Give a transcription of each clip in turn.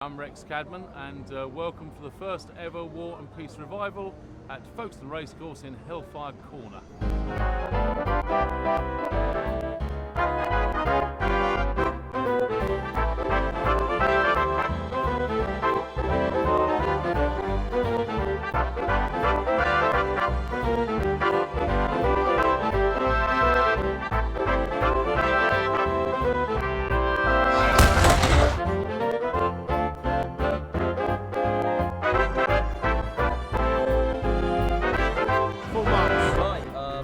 I'm Rex Cadman, and welcome for the first ever War and Peace Revival at Folkestone Racecourse in Hellfire Corner.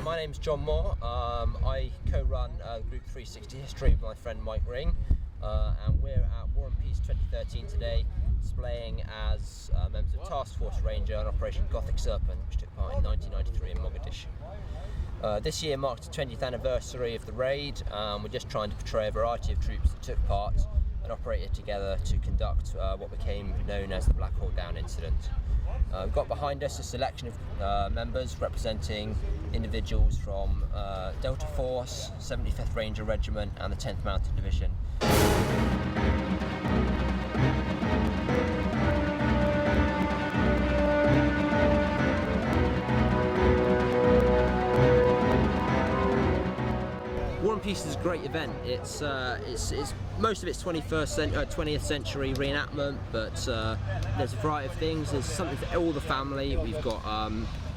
My name's John Moore. I co-run Group 360 History with my friend Mike Ring, and we're at War and Peace 2013 today, displaying as members of Task Force Ranger on Operation Gothic Serpent, which took part in 1993 in Mogadishu. This year marked the 20th anniversary of the raid. We're just trying to portray a variety of troops that took part and operated together to conduct what became known as the Black Hawk Down incident. We've got behind us a selection of members representing individuals from Delta Force, 75th Ranger Regiment and the 10th Mounted Division. War and Peace is a great event. It's most of it's 20th century reenactment, but there's a variety of things. There's something for all the family. We've got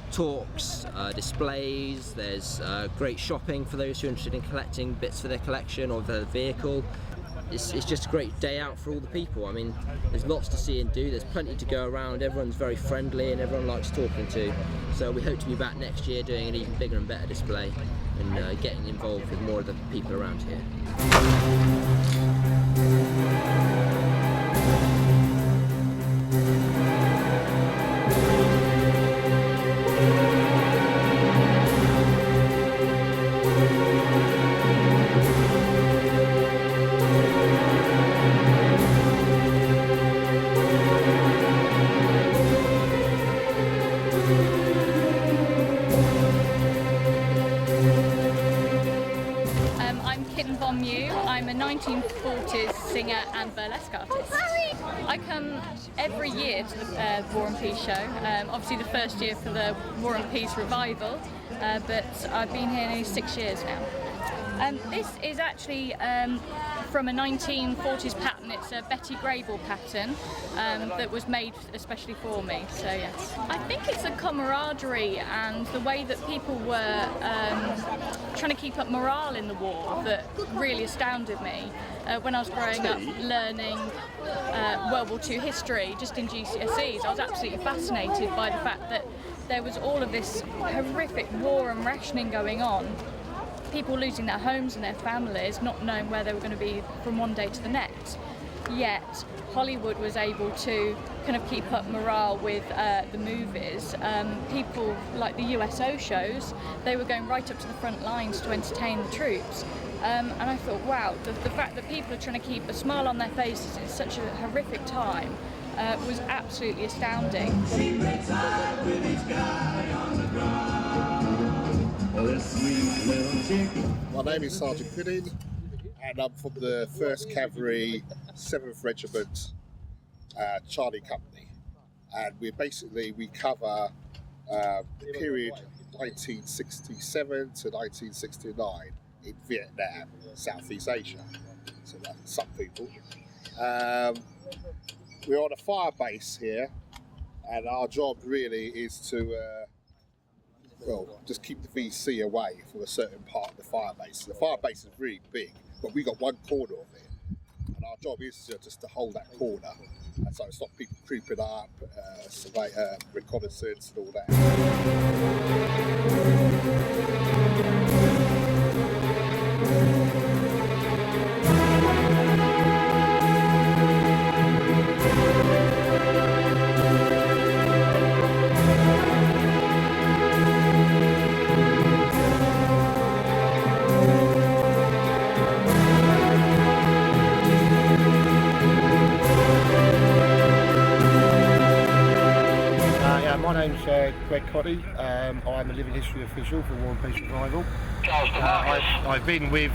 talks, displays, there's great shopping for those who are interested in collecting bits for their collection or their vehicle. It's just a great day out for all the people. I mean, there's lots to see and do, there's plenty to go around, everyone's very friendly and everyone likes talking to. So we hope to be back next year doing an even bigger and better display and getting involved with more of the people around here. I'm a 1940s singer and burlesque artist. I come every year to the War and Peace show, obviously the first year for the War and Peace revival, but I've been here nearly 6 years now. This is actually from a 1940s pattern. It's a Betty Grable pattern that was made especially for me, so yes. I think it's a camaraderie and the way that people were trying to keep up morale in the war that really astounded me. When I was growing up learning World War II history, just in GCSEs, I was absolutely fascinated by the fact that there was all of this horrific war and rationing going on. People losing their homes and their families, not knowing where they were going to be from one day to the next. Yet Hollywood was able to kind of keep up morale with the movies. People like the USO shows, they were going right up to the front lines to entertain the troops. And I thought, wow, the fact that people are trying to keep a smile on their faces in such a horrific time was absolutely astounding. My name is Sergeant Quinnin and I'm from the 1st Cavalry 7th Regiment Charlie Company, and we cover the period 1967 to 1969 in Vietnam, Southeast Asia, so that's some people. We're on a fire base here and our job really is to just keep the VC away from a certain part of the fire base. The fire base is really big, but we got one corner of it, and our job is just to hold that corner, and so stop people creeping up, reconnaissance and all that. My name's Greg Coddy. I'm a living history official for War and Peace Revival. I've been with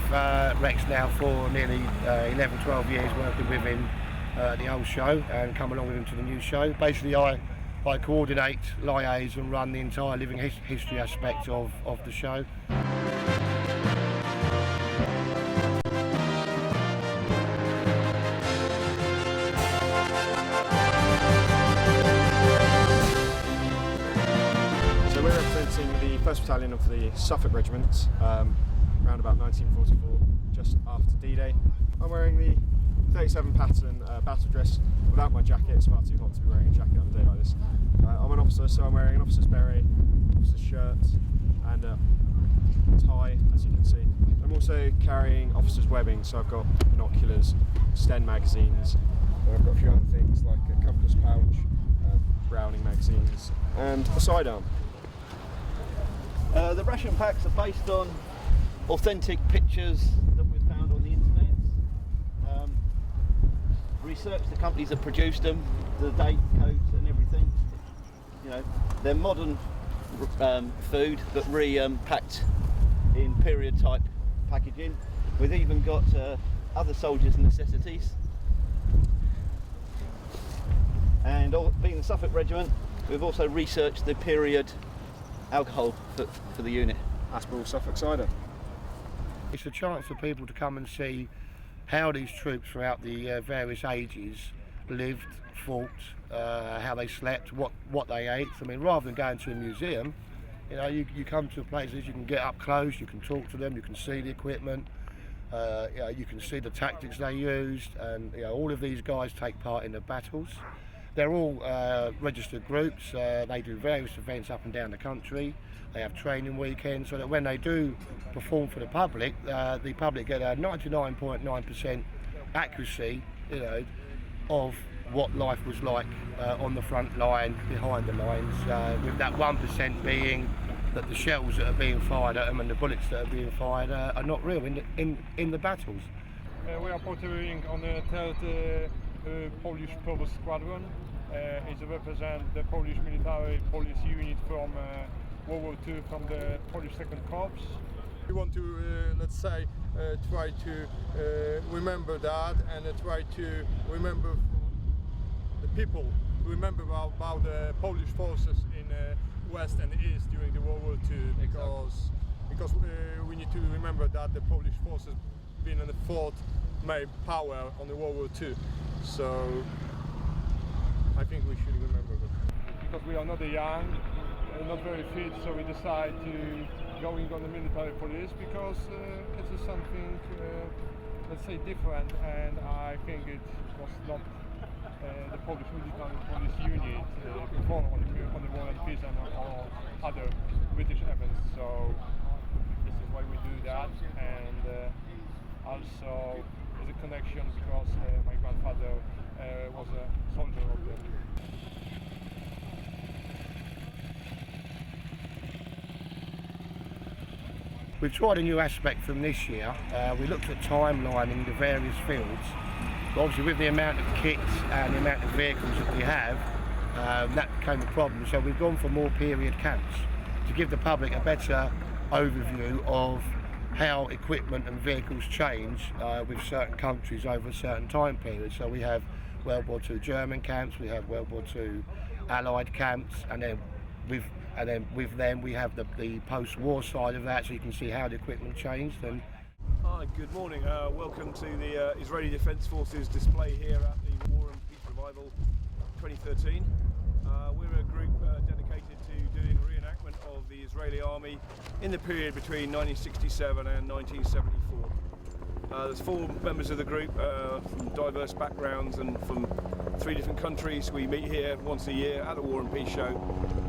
Rex now for nearly 11-12 years, working with him at the old show and come along with them to the new show. Basically, I coordinate, liaise and run the entire living history aspect of the show. So we're representing the 1st Battalion of the Suffolk Regiment, around about 1944, just after D-Day. I'm wearing the 37 pattern battle dress without my jacket. It's far too hot to be wearing a jacket on a day like this. I'm an officer, so I'm wearing an officer's beret, officer's shirt and a tie, as you can see. I'm also carrying officer's webbing, so I've got binoculars, Sten magazines, and I've got a few other things like a compass pouch, Browning magazines and a sidearm. The ration packs are based on authentic pictures that we've found on the internet. Research the companies that produced them, the date codes and everything. You know, they're modern food but packed in period type packaging. We've even got other soldiers' necessities. And being the Suffolk Regiment, we've also researched the period alcohol for the unit. Aspirall Suffolk cider. It's a chance for people to come and see how these troops throughout the various ages lived, fought, how they slept, what they ate. I mean, rather than going to a museum, you know, you come to places you can get up close, you can talk to them, you can see the equipment, you know, you can see the tactics they used, and you know, all of these guys take part in the battles. They're all registered groups. They do various events up and down the country. They have training weekends, so that when they do perform for the public get a 99.9% accuracy, you know, of what life was like on the front line, behind the lines, with that 1% being that the shells that are being fired at them and the bullets that are being fired are not real in the battles. We are portraying on the 3rd Polish Provost Squadron. It represents the Polish military police unit from World War II, from the Polish 2nd Corps. We want to, let's say, try to remember that and try to remember the people, remember about the Polish forces in West and East during the World War II, because we need to remember that the Polish forces been in the fourth main power on the World War II. So I think we should remember that. Because we are not young, not very fit, so we decide to going on the military police because it is something, let's say, different, and I think it was not the Polish military police unit before on the War and Peace or other British events. So this is why we do that, and also there's a connection because my grandfather was a soldier of them. We've tried a new aspect from this year. We looked at timelining the various fields. But obviously with the amount of kits and the amount of vehicles that we have, that became a problem. So we've gone for more period camps to give the public a better overview of how equipment and vehicles change with certain countries over a certain time period. So we have World War II German camps, we have World War II Allied camps, and then with them we have the post-war side of that, so you can see how the equipment changed. And hi, good morning. Welcome to the Israeli Defence Forces display here at the War and Peace Revival 2013. We're a group dedicated to doing a reenactment of the Israeli army in the period between 1967 and 1974. There's 4 members of the group from diverse backgrounds and from 3 different countries. We meet here once a year at the War and Peace show,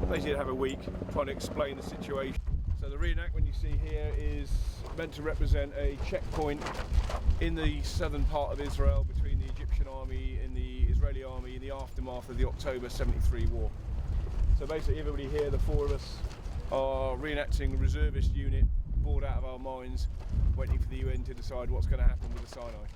basically to have a week trying to explain the situation. So the reenactment you see here is meant to represent a checkpoint in the southern part of Israel between the Egyptian army and the Israeli army in the aftermath of the October 73 war. So basically everybody here, the 4 of us, are reenacting a reservist unit bored out of our minds, waiting for the UN to decide what's going to happen with the Sinai.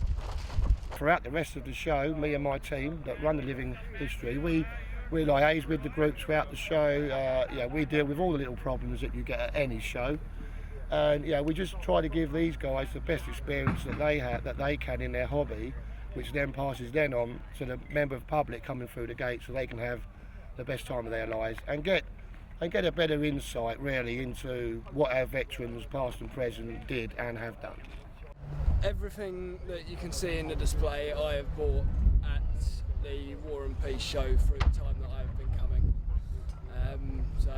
throughout the rest of the show, me and my team that run the living history, we liaise with the group throughout the show. We deal with all the little problems that you get at any show, and we just try to give these guys the best experience that they can in their hobby, which then passes then on to the member of public coming through the gate, so they can have the best time of their lives and get a better insight really into what our veterans past and present did and have done. Everything that you can see in the display I have bought at the War and Peace show through the time that I've been coming. So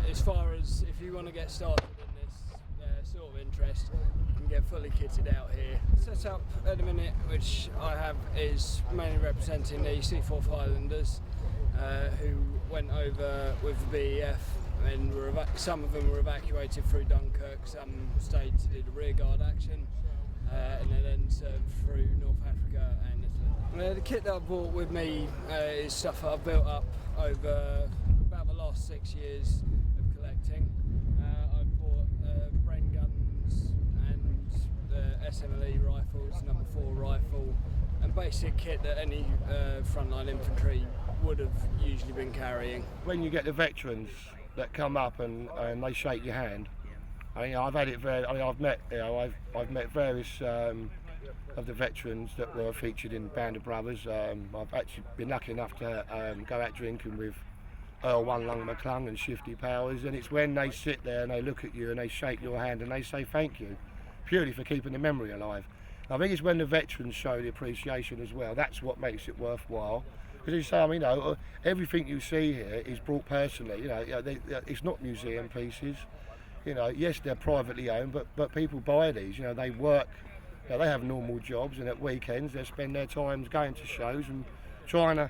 as far as if you want to get started in this sort of interest, you can get fully kitted out here. Set up at the minute, which I have, is mainly representing the Seaforth Highlanders, who went over with the BEF and some of them were evacuated through Dunkirk, some stayed to do the rearguard action, and then served through North Africa and Italy. The kit that I brought with me is stuff that I've built up over about the last 6 years of collecting. I bought brain guns and the SMLE rifles, number 4 rifle, and basic kit that any frontline infantry would have usually been carrying. When you get the veterans that come up and they shake your hand, I mean, I've had it very. I mean, I've met various of the veterans that were featured in Band of Brothers. I've actually been lucky enough to go out drinking with Earl One Lung McClung and Shifty Powers, and it's when they sit there and they look at you and they shake your hand and they say thank you, purely for keeping the memory alive. I think it's when the veterans show the appreciation as well. That's what makes it worthwhile. Because you say, I mean, everything you see here is brought personally. It's not museum pieces. Yes, they're privately owned, but people buy these. They work. They have normal jobs, and at weekends they spend their time going to shows and trying to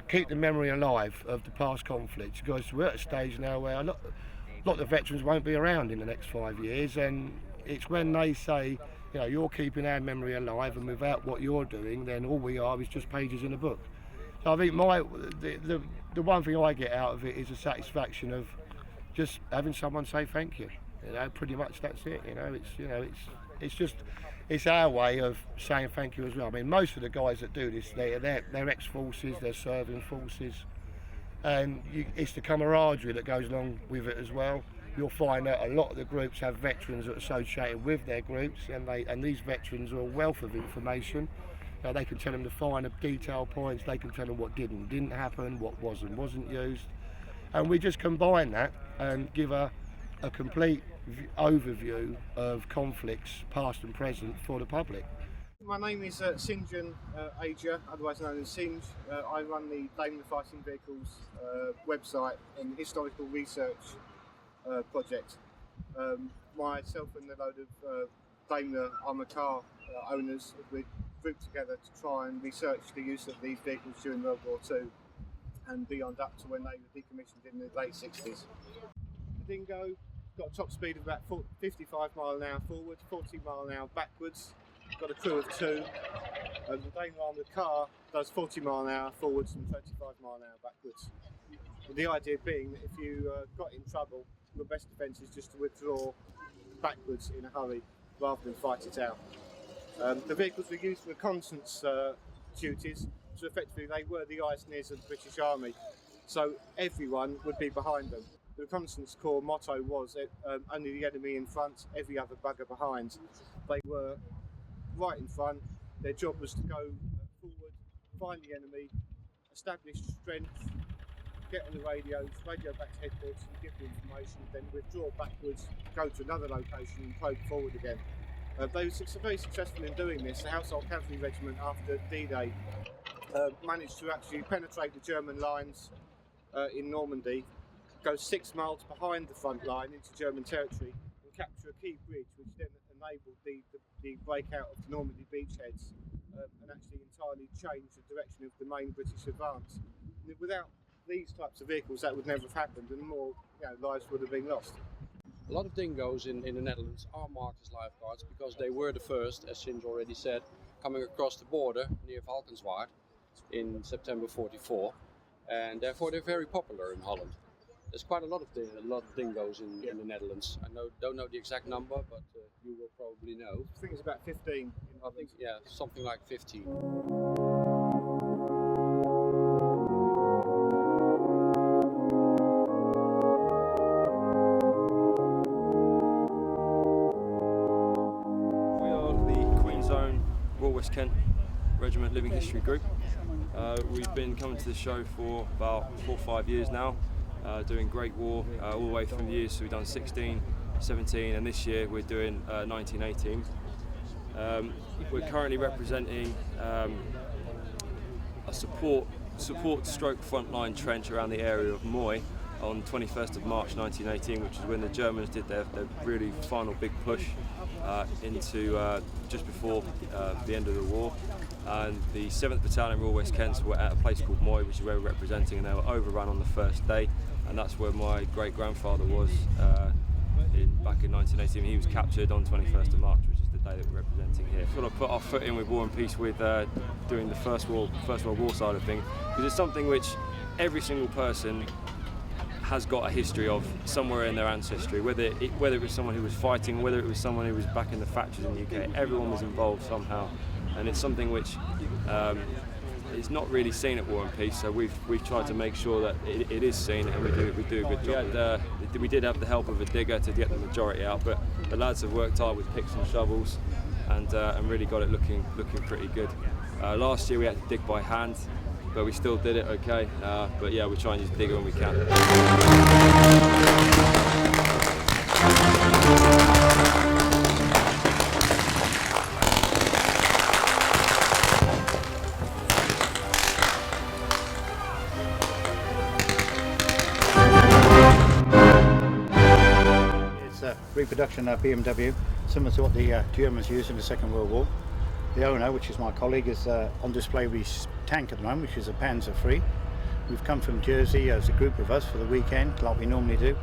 keep the memory alive of the past conflicts. Because we're at a stage now where a lot of veterans won't be around in the next 5 years, and it's when they say, you're keeping our memory alive, and without what you're doing, then all we are is just pages in a book. So I think the one thing I get out of it is the satisfaction of just having someone say thank you. Pretty much that's it. It's our way of saying thank you as well. I mean, most of the guys that do this, they're ex-forces, they're serving forces, and it's the camaraderie that goes along with it as well. You'll find that a lot of the groups have veterans that are associated with their groups, and these veterans are a wealth of information. They can tell them the finer detail points, they can tell them what didn't happen, what was and wasn't used, and we just combine that and give a complete overview of conflicts past and present for the public. My name is Sinjan Aja, otherwise known as Sinj. I run the Daimler Fighting Vehicles website and historical research project. Myself and a load of Daimler armoured car owners, we grouped together to try and research the use of these vehicles during World War II and beyond, up to when they were decommissioned in the late 60s. The Dingo got a top speed of about 55 mile an hour forward, 40 mile an hour backwards, got a crew of 2, and the Daimler armoured car does 40 mile an hour forwards and 35 mile an hour backwards. With the idea being that if you got in trouble, your best defence is just to withdraw backwards in a hurry rather than fight it out. The vehicles were used for reconnaissance duties, so effectively they were the eyes and ears of the British Army, so everyone would be behind them. The Reconnaissance Corps motto was only the enemy in front, every other bugger behind. They were right in front, their job was to go forward, find the enemy, establish strength, get on the radio back to headquarters and give the information, then withdraw backwards, go to another location and probe forward again. They were very successful in doing this. The Household Cavalry Regiment after D-Day managed to actually penetrate the German lines in Normandy, go 6 miles behind the front line into German territory and capture a key bridge, which then enabled the breakout of the Normandy beachheads and actually entirely change the direction of the main British advance. And without these types of vehicles, that would never have happened, and more lives would have been lost. A lot of dingoes in the Netherlands are marked as lifeguards because they were the first, as Sinj already said, coming across the border near Valkenswaard in September 44, and therefore they're very popular in Holland. There's quite a lot of dingoes in the Netherlands. I don't know the exact number, but you will probably know. I think it's about 15. I think, yeah, something like 15. Regiment Living History Group. We've been coming to the show for about 4 or 5 years now, doing Great War all the way through the years. So we've done 16, 17, and this year we're doing 1918. We're currently representing a support stroke frontline trench around the area of Moy on 21st of March 1918, which is when the Germans did their really final big push into just before the end of the war. And the 7th Battalion Royal West Kents were at a place called Moy, which is where we're representing, and they were overrun on the first day, and that's where my great-grandfather was back in 1918. He was captured on 21st of March, which is the day that we're representing here. Sort of put our foot in with War and Peace with doing the First World War side of things, because it's something which every single person has got a history of somewhere in their ancestry, whether it was someone who was fighting, whether it was someone who was back in the factories in the UK. Everyone was involved somehow, and it's something which is not really seen at War and Peace. So we've tried to make sure that it is seen, and we do a good job. We did have the help of a digger to get the majority out, but the lads have worked hard with picks and shovels, and really got it looking pretty good. Last year we had to dig by hand, but we still did it okay. But yeah, we try and use digger when we can. It's a reproduction of BMW, similar to what the Germans used in the Second World War. The owner, which is my colleague, is on display with his tank at the moment, which is a Panzer III. We've come from Jersey as a group of us for the weekend, like we normally do.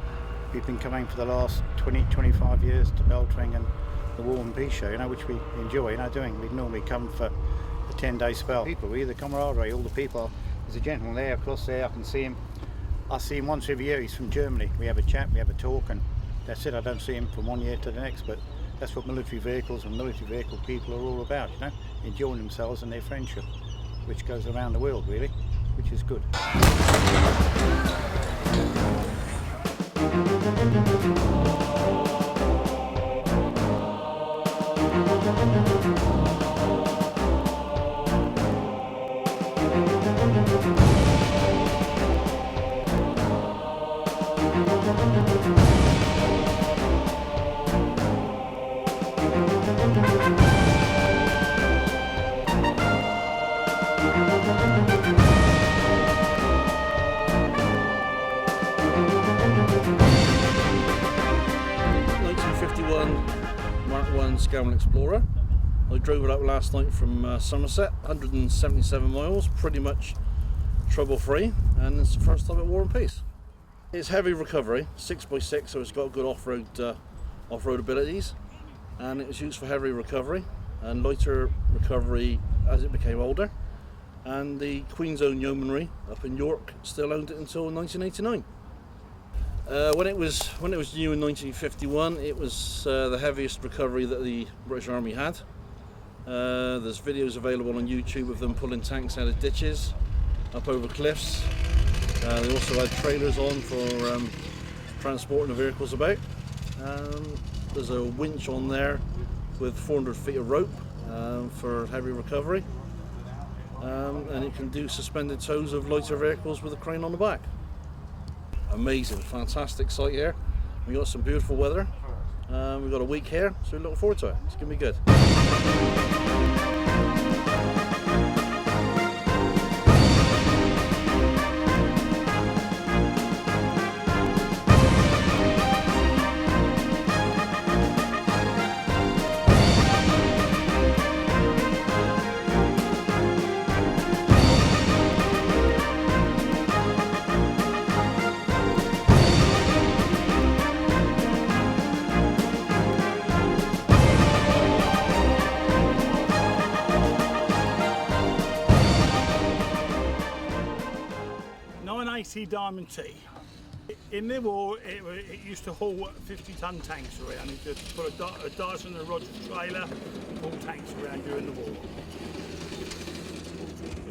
We've been coming for the last 20-25 years to Beltring and the War and Peace show, which we enjoy, doing. We'd normally come for a 10-day spell. People, the camaraderie, all the people. There's a gentleman there, across there, I can see him. I see him once every year. He's from Germany. We have a chat, we have a talk, and that's it. I don't see him from one year to the next, but that's what military vehicles and military vehicle people are all about, enjoying themselves and their friendship, which goes around the world really, which is good. 1951 Mark I Scoundrel Explorer. I drove it out last night from Somerset, 177 miles, pretty much trouble-free, and it's the first time at War and Peace. It's heavy recovery, 6x6, so it's got good off-road abilities, and it was used for heavy recovery and lighter recovery as it became older. And the Queen's Own Yeomanry up in York still owned it until 1989. When it was new in 1951, it was the heaviest recovery that the British Army had. There's videos available on YouTube of them pulling tanks out of ditches, up over cliffs. They also had trailers on for transporting the vehicles about. There's a winch on there with 400 feet of rope for heavy recovery. And it can do suspended tows of lighter vehicles with a crane on the back. Amazing, fantastic site here. We got some beautiful weather. We've got a week here, so we're looking forward to it. It's going to be good. 980 Diamond T. In the war, it used to haul 50-ton tanks around. It just put a Dyson and a Rogers trailer and haul tanks around during the war.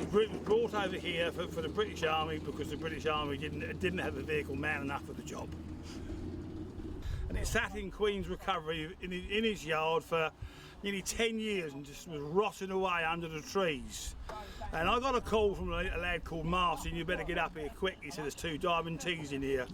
It was brought over here for the British Army because the British Army didn't have a vehicle man enough for the job. And it sat in Queen's Recovery in his yard for nearly 10 years and just was rotting away under the trees. And I got a call from a lad called Martin, you better get up here quick. He said there's 2 diamond teas in here.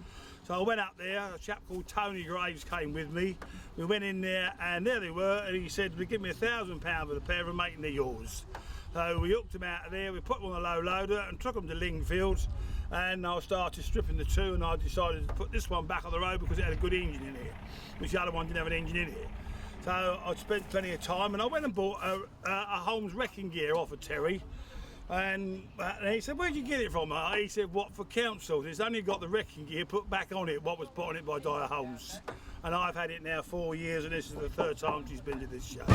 So I went up there, a chap called Tony Graves came with me. We went in there and there they were, and he said, give me £1,000 for the pair of them, mate, and they're yours. So we hooked them out of there, we put them on the low loader and took them to Lingfields, and I started stripping the 2, and I decided to put this one back on the road because it had a good engine in here, which the other one didn't have an engine in here. So I spent plenty of time, and I went and bought a Holmes wrecking gear off of Terry. And he said, where'd you get it from? He said, what, for council? It's only got the wrecking gear put back on it, what was put on it by Dyer Holmes. And I've had it now 4 years, and this is the 3rd time she's been to this show.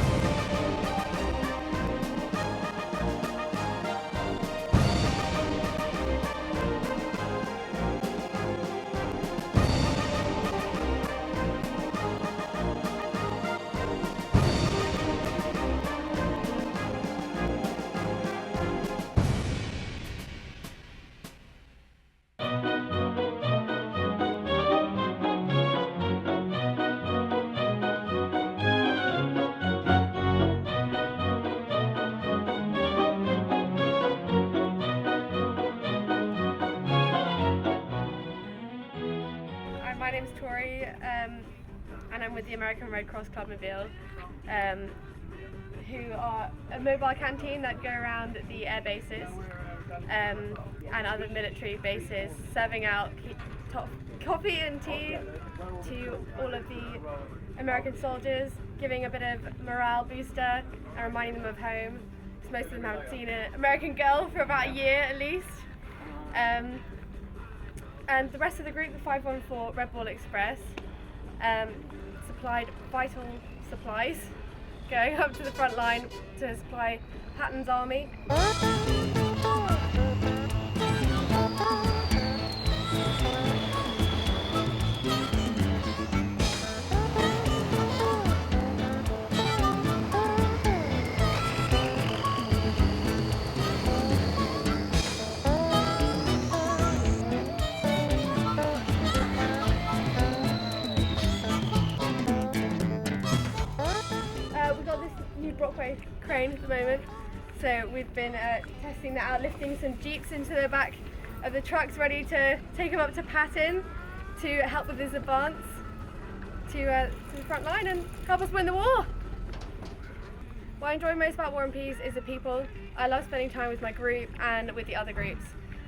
My name's Tori, and I'm with the American Red Cross Club Mobile, who are a mobile canteen that go around the air bases and other military bases, serving out coffee and tea to all of the American soldiers, giving a bit of morale booster and reminding them of home, because most of them haven't seen an American girl for about a year at least. And the rest of the group, the 514 Red Ball Express, supplied vital supplies, going up to the front line to supply Patton's army. We've got this new Brockway crane at the moment, so we've been testing that out, lifting some jeeps into the back of the trucks, ready to take him up to Patton to help with his advance to the front line and help us win the war. What I enjoy most about War and Peace is the people. I love spending time with my group and with the other groups.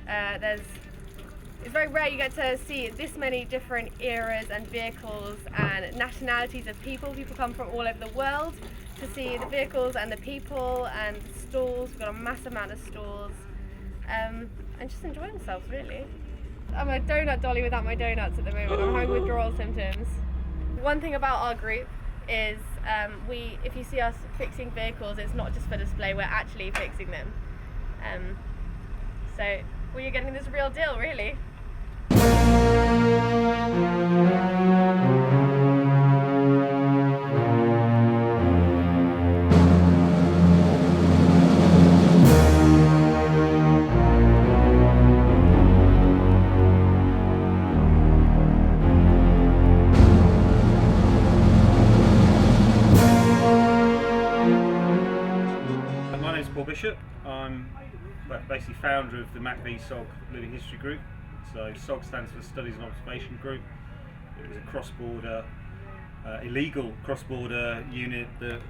It's very rare you get to see this many different eras and vehicles and nationalities of people. People come from all over the world to see the vehicles and the people and the stalls. We've got a massive amount of stalls and just enjoy themselves really. I'm a donut dolly without my donuts at the moment. I'm having withdrawal symptoms. One thing about our group is if you see us fixing vehicles, it's not just for display, we're actually fixing them. So you're getting this real deal really. My name's Paul Bishop. I'm basically founder of the MACV-SOG Living History Group. So SOG stands for Studies and Observation Group. It was a cross-border, illegal cross-border unit that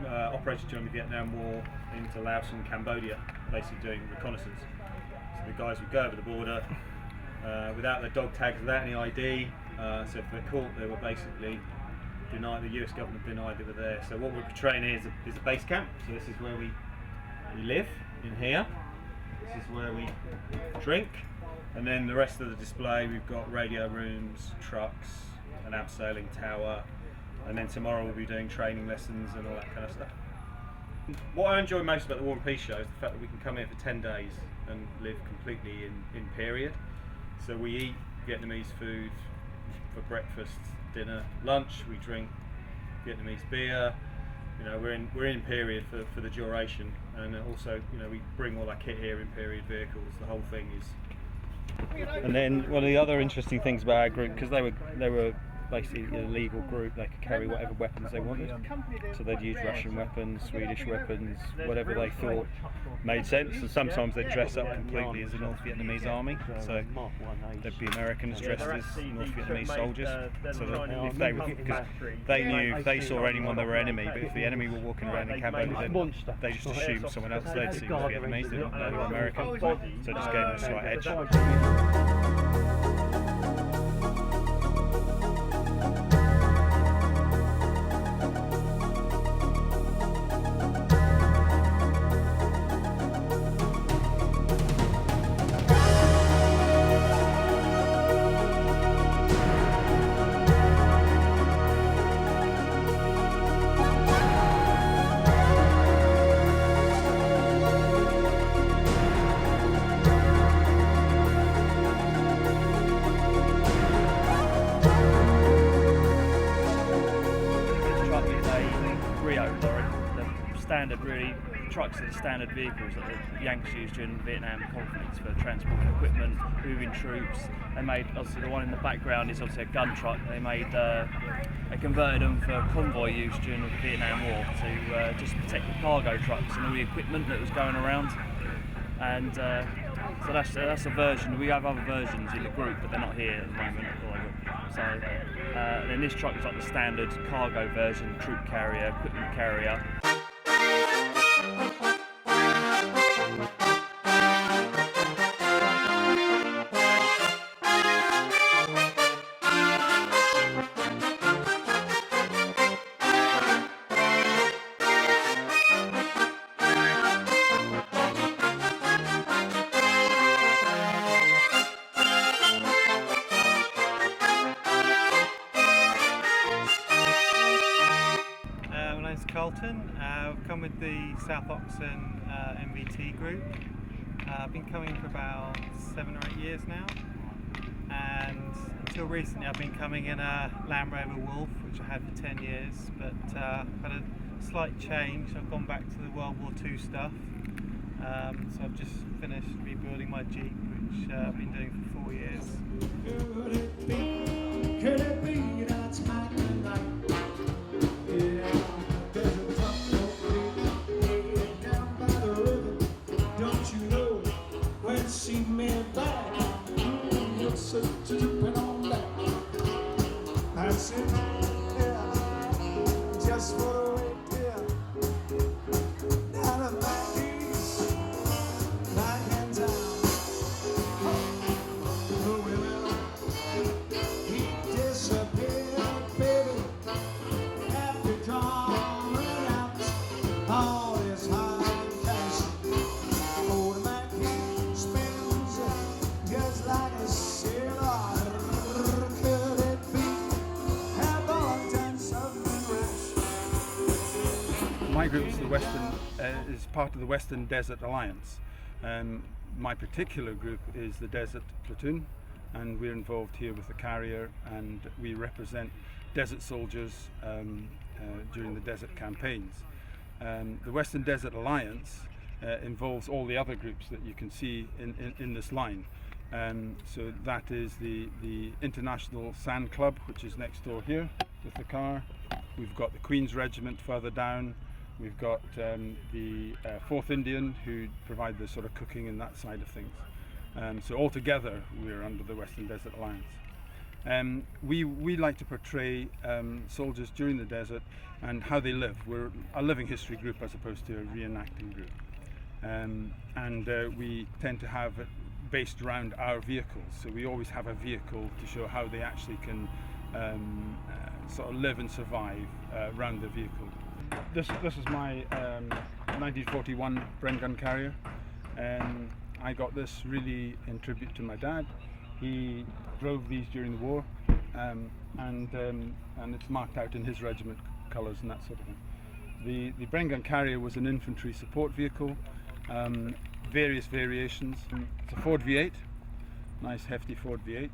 operated during the Vietnam War into Laos and Cambodia, basically doing reconnaissance. So the guys would go over the border without their dog tags, without any ID. So if they're caught, they were basically denied. The US government denied they were there. So what we're portraying here is a base camp. So this is where we live, in here. This is where we drink. And then the rest of the display, we've got radio rooms, trucks, an abseiling tower, and then tomorrow we'll be doing training lessons and all that kind of stuff. What I enjoy most about the War and Peace show is the fact that we can come here for 10 days and live completely in period. So we eat Vietnamese food for breakfast, dinner, lunch. We drink Vietnamese beer. You know, we're in period for the duration, and also, you know, we bring all our kit here in period vehicles. The whole thing is. And then one of the other interesting things about our group, because they were basically an illegal group. They could carry whatever weapons they wanted. So they'd use Russian weapons, Swedish weapons, whatever they thought made sense. And sometimes they'd dress up completely as the North Vietnamese army. So there'd be Americans dressed as North Vietnamese soldiers. So that if they were, because they knew, they saw anyone they were enemy, but if the enemy were walking around in Cambodia, then they just assumed someone else they'd seen was Vietnamese, they didn't know they were American. So it just gave them a slight edge. Standard, really, trucks are the standard vehicles that the Yanks used during the Vietnam conflicts for transporting equipment, moving troops. They made, obviously the one in the background is obviously a gun truck. They converted them for convoy use during the Vietnam War to just protect the cargo trucks and all the equipment that was going around. And so that's a version. We have other versions in the group, but they're not here at the moment. So then this truck is like the standard cargo version, troop carrier, equipment carrier. Carlton. I've come with the South Oxon MVT group. I've been coming for about 7 or 8 years now, and until recently I've been coming in a Land Rover Wolf, which I had for 10 years, but I've had a slight change. I've gone back to the World War II stuff, so I've just finished rebuilding my Jeep, which I've been doing for 4 years. Could it be that's my night? Yeah. See me back, you're such a dripping on that. That's it, yeah. Just for the way, yeah. Down at my knees, my hands out. The women, he disappeared, baby. After coming out, all this high cash. Oh, my just like a sailor, could it be? Have I done something rash? My group is is part of the Western Desert Alliance. My particular group is the Desert Platoon, and we're involved here with the carrier, and we represent desert soldiers during the desert campaigns. The Western Desert Alliance involves all the other groups that you can see in this line. So that is the International Sand Club, which is next door here with the car. We've got the Queen's Regiment further down. We've got the 4th Indian, who provide the sort of cooking and that side of things. So altogether we're under the Western Desert Alliance. We like to portray soldiers during the desert and how they live. We're a living history group as opposed to a reenacting group. And we tend to have it based around our vehicles. So we always have a vehicle to show how they actually can sort of live and survive around the vehicle. This is my 1941 Bren gun carrier. I got this really in tribute to my dad. He drove these during the war, and it's marked out in his regiment colours and that sort of thing. The Bren gun carrier was an infantry support vehicle, various variations. It's a Ford V8, nice hefty Ford V8.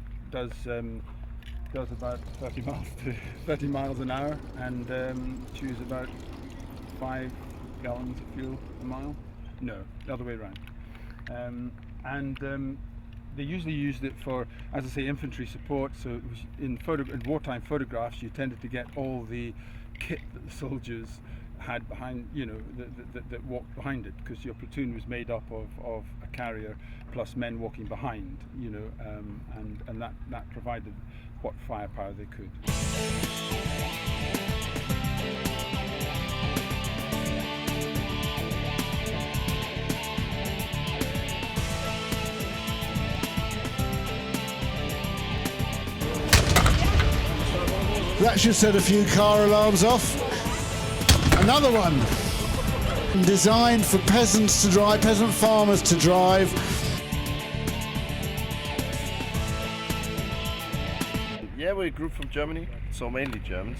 Does about 30 miles an hour, and chews about 5 gallons of fuel a mile. No, the other way around. they usually used it for, as I say, infantry support. So it was in wartime photographs, you tended to get all the kit that the soldiers had behind, you know, that walked behind it, because your platoon was made up of a carrier plus men walking behind, you know, and that provided what firepower they could. That should set a few car alarms off. Another one designed for peasants to drive, peasant farmers to drive. Yeah, we're a group from Germany, so mainly Germans.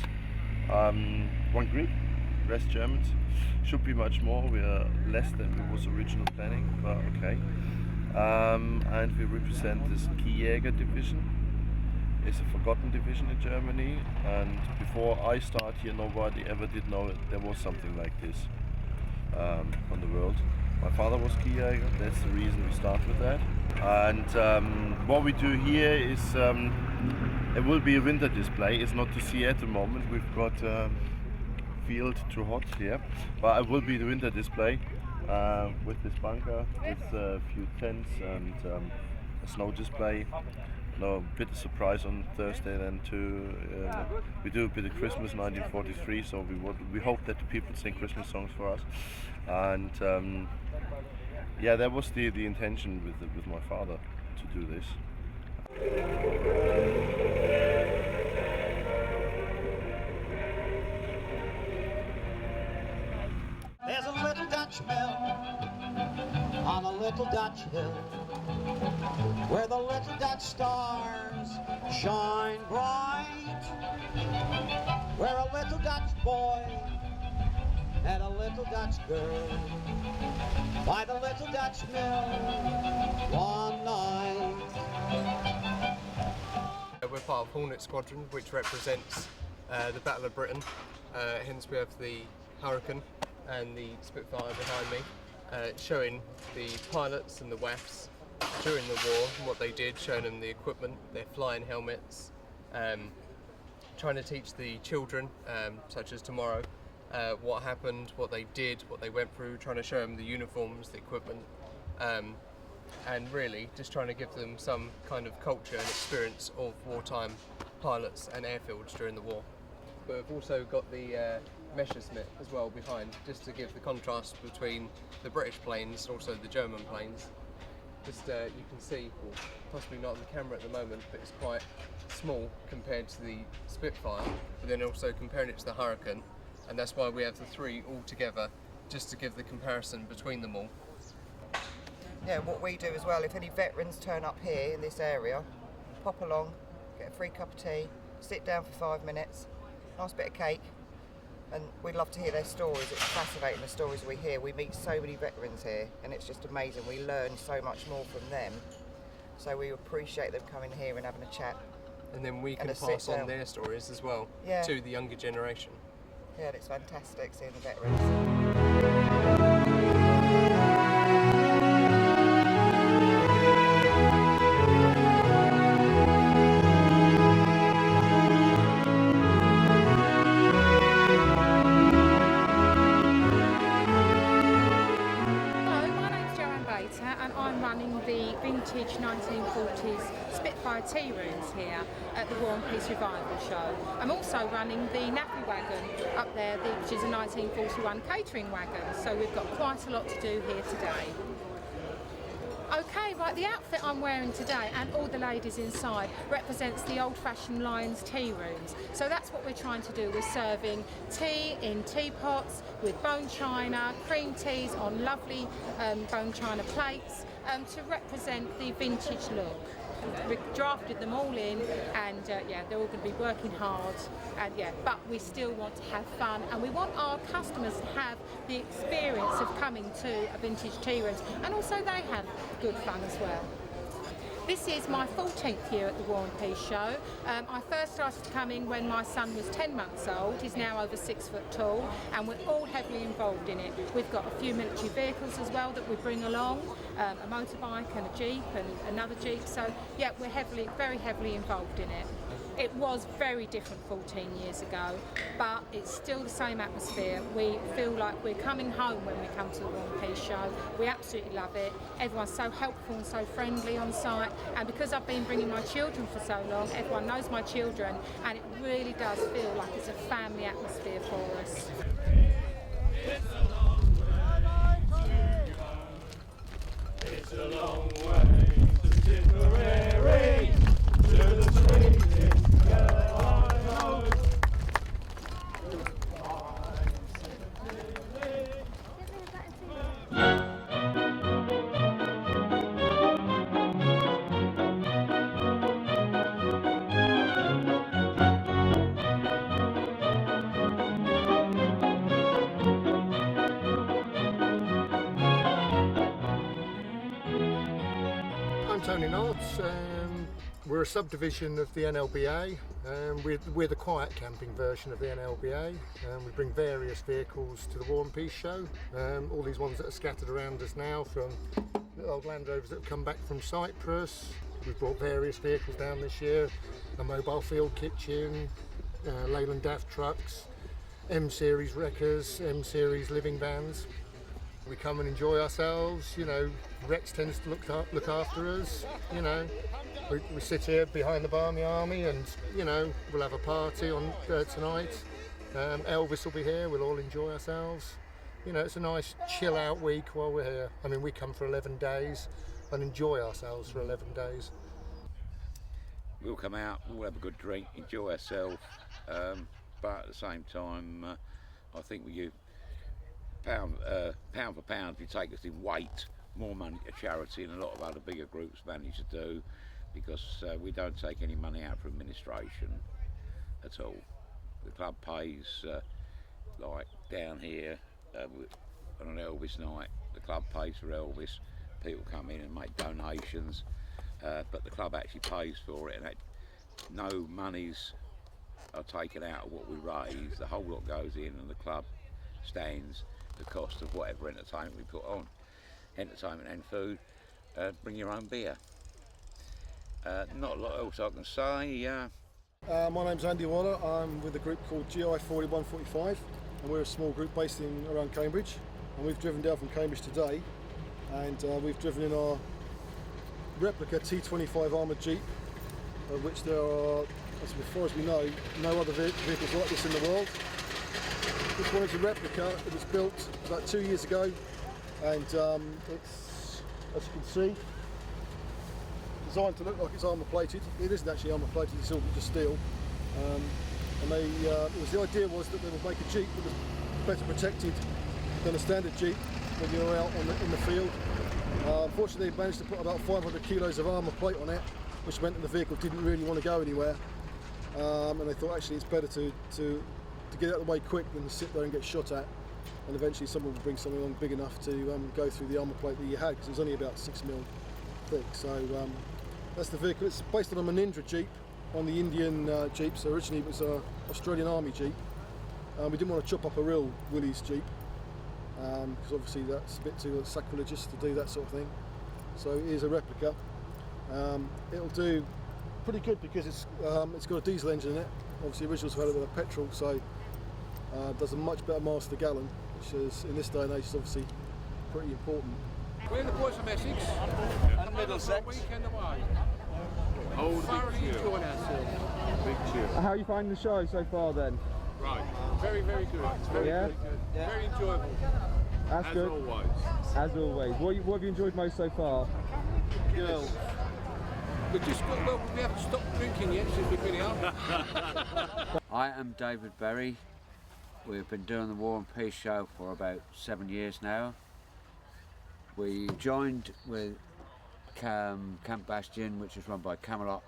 One Greek, rest Germans. Should be much more. We are less than was original planning, but okay. And we represent this Kiejäger division. It's a forgotten division in Germany, and before I start here, nobody ever did know there was something like this on the world. My father was Kiejäger, that's the reason we start with that. And what we do here is, it will be a winter display. It's not to see at the moment. We've got field too hot here, but it will be the winter display with this bunker, with a few tents and a snow display. No, a bit of surprise on Thursday then too. We do a bit of Christmas 1943, so we hope that the people sing Christmas songs for us. And yeah, that was the intention with my father to do this. There's a little Dutch mill on a little Dutch hill, where the little Dutch stars shine bright, where a little Dutch boy and a little Dutch girl by the little Dutch mill one night. We're part of Hornet Squadron, which represents the Battle of Britain. Hence we have the Hurricane and the Spitfire behind me, showing the pilots and the WAFs during the war and what they did, showing them the equipment, their flying helmets, trying to teach the children, such as tomorrow, what happened, what they did, what they went through, trying to show them the uniforms, the equipment, and really just trying to give them some kind of culture and experience of wartime pilots and airfields during the war. But we've also got the Messerschmitt as well behind, just to give the contrast between the British planes and also the German planes. Just you can see, well, possibly not on the camera at the moment, but it's quite small compared to the Spitfire, but then also comparing it to the Hurricane, and that's why we have the three all together, just to give the comparison between them all. Yeah, what we do as well, if any veterans turn up here in this area, pop along, get a free cup of tea, sit down for 5 minutes, nice bit of cake, and we'd love to hear their stories. It's fascinating, the stories we hear. We meet so many veterans here, and it's just amazing. We learn so much more from them, so we appreciate them coming here and having a chat. And then we can pass on their stories as well to the younger generation. Yeah, it's fantastic seeing the veterans. And I'm running the vintage 1940s Spitfire tea rooms here at the War and Peace Revival Show. I'm also running the Nappy Wagon up there, which is a 1941 catering wagon, so we've got quite a lot to do here today. Okay, right, the outfit I'm wearing today and all the ladies inside represents the old-fashioned Lions tea rooms. So that's what we're trying to do. We're serving tea in teapots with bone china, cream teas on lovely bone china plates to represent the vintage look. We drafted them all in, and yeah, they're all going to be working hard, and yeah, but we still want to have fun, and we want our customers to have the experience of coming to a vintage tea room, and also they have good fun as well. This is my 14th year at the War and Peace Show. I first started coming when my son was 10 months old. He's now over 6 foot tall, and we're all heavily involved in it. We've got a few military vehicles as well that we bring along, a motorbike and a Jeep and another Jeep. So yeah, we're very heavily involved in it. It was very different 14 years ago, but it's still the same atmosphere. We feel like we're coming home when we come to the War and Peace show. We absolutely love it. Everyone's so helpful and so friendly on site, and because I've been bringing my children for so long, everyone knows my children, and it really does feel like it's a family atmosphere for us. It's a long way to Tipperary, to the sweetest girl I know. I'm Tony Knotts. We're a subdivision of the NLBA. We're the quiet camping version of the NLBA. We bring various vehicles to the War and Peace show. All these ones that are scattered around us now, from the old Land Rovers that have come back from Cyprus. We've brought various vehicles down this year. A mobile field kitchen, Leyland DAF trucks, M-Series wreckers, M-Series living vans. We come and enjoy ourselves, you know. Rex tends to look after us, you know. We sit here behind the Barmy Army and, you know, we'll have a party on tonight. Elvis will be here, we'll all enjoy ourselves. You know, it's a nice chill out week while we're here. I mean, we come for 11 days and enjoy ourselves for 11 days. We'll come out, we'll have a good drink, enjoy ourselves, but at the same time, I think we give pound for pound, if you take us in weight, more money to charity than a lot of other bigger groups manage to do, because we don't take any money out for administration at all. The club pays, like down here on an Elvis night, the club pays for Elvis. People come in and make donations, but the club actually pays for it, and no monies are taken out of what we raise. The whole lot goes in, and the club stands the cost of whatever entertainment we put on. Entertainment and food. Bring your own beer. Not a lot else I can say. My name's Andy Waller. I'm with a group called GI 4145, and we're a small group based around Cambridge, and we've driven down from Cambridge today, and we've driven in our replica T25 armoured Jeep, of which there are, as far as we know, no other vehicles like this in the world. This one is a replica. It was built about 2 years ago, and it's, as you can see, designed to look like it's armour plated. It isn't actually armour plated, it's all just steel. And the idea was that they would make a Jeep that was better protected than a standard Jeep when you're out in the field. Unfortunately, they managed to put about 500 kilos of armour plate on it, which meant that the vehicle didn't really want to go anywhere. And they thought actually it's better to get out of the way quick than to sit there and get shot at. And eventually someone would bring something along big enough to go through the armour plate that you had, because it was only about 6mm thick. So that's the vehicle. It's based on a Mahindra Jeep, on the Indian Jeep. So originally it was an Australian Army Jeep. We didn't want to chop up a real Willys Jeep, because obviously that's a bit too sacrilegious to do that sort of thing. So it is a replica. It'll do pretty good because it's got a diesel engine in it. Obviously the originals had it with a petrol, so does a much better miles per gallon, which is in this day and age is obviously pretty important. We're the boys from Essex and Middlesex. Weekend away. Thoroughly enjoying ourselves. Big cheer. How are you finding the show so far then? Right. Very, very good. Very, very good. Yeah. Very enjoyable. That's As good. always. As always. What have you enjoyed most so far? Girls. We haven't stopped drinking yet since we've been here. I am David Berry. We've been doing the War and Peace show for about 7 years now. We joined with Camp Bastion, which was run by Camelot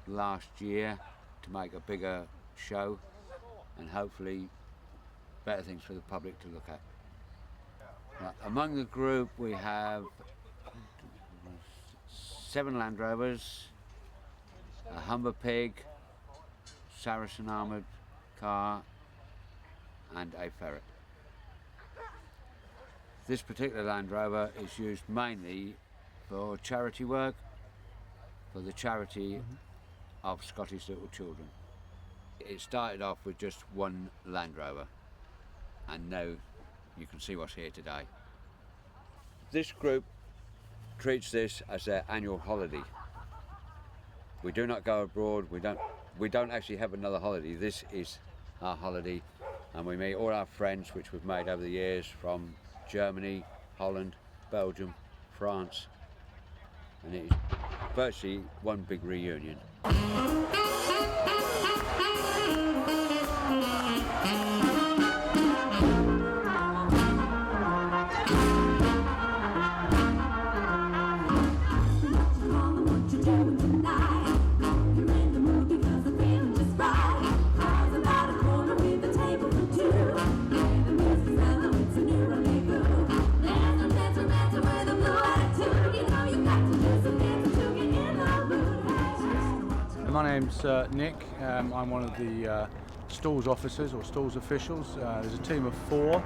last year, to make a bigger show and hopefully better things for the public to look at. Right, among the group we have 7 Land Rovers, a Humber Pig, Saracen armoured car and a Ferret. This particular Land Rover is used mainly for charity work, for the charity of Scottish Little Children. It started off with just one Land Rover, and now you can see what's here today. This group treats this as their annual holiday. We do not go abroad, we don't actually have another holiday. This is our holiday, and we meet all our friends which we've made over the years from Germany, Holland, Belgium, France, and it is virtually one big reunion. My name's Nick. I'm one of the stalls officers or stalls officials. There's a team of 4,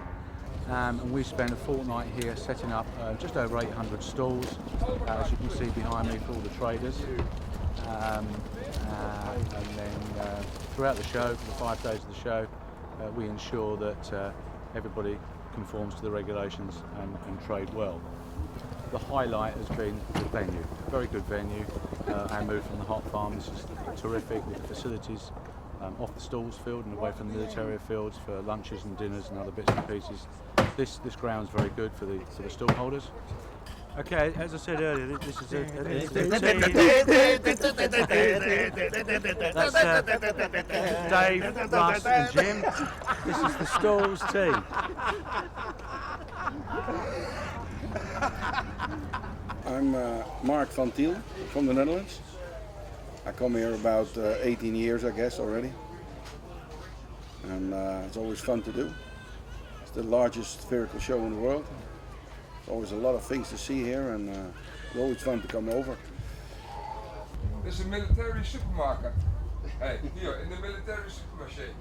and we spent a fortnight here setting up just over 800 stalls, as you can see behind me, for all the traders. And then throughout the show, for the 5 days of the show, we ensure that everybody conforms to the regulations and trade well. The highlight has been the venue, very good venue. Our move from the hot farm, this is terrific with the facilities off the stalls field and away from the military fields for lunches and dinners and other bits and pieces. This ground's very good for the stall holders. Okay, as I said earlier, this is Dave, Russ and Jim. This is the stalls team. I'm Mark van Tiel from the Netherlands. I come here about 18 years, I guess, already. And it's always fun to do. It's the largest spherical show in the world. There's always a lot of things to see here, and it's always fun to come over. This is a military supermarket. Hey, here, in the military supermarket.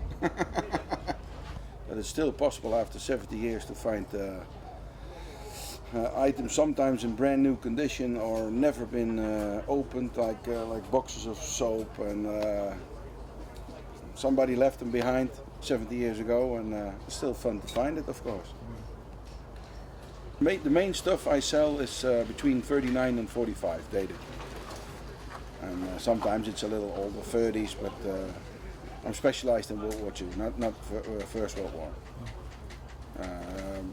But it's still possible after 70 years to find items sometimes in brand new condition or never been opened, like boxes of soap, and somebody left them behind 70 years ago, and it's still fun to find it, of course. The main stuff I sell is between 39 and 45 dated, and sometimes it's a little older, 30s, but I'm specialized in World War II, not First World War.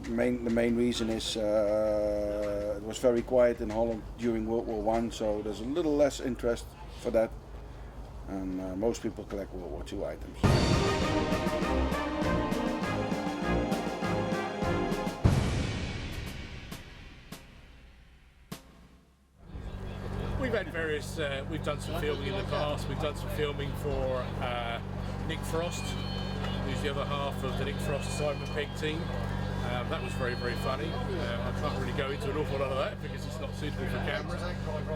The main reason is it was very quiet in Holland during World War I, so there's a little less interest for that, and most people collect World War II items. We've had various, we've done some filming in the past. We've done some filming for Nick Frost, who's the other half of the Nick Frost Simon Pegg team. That was very, very funny. I can't really go into an awful lot of that because it's not suitable for cameras.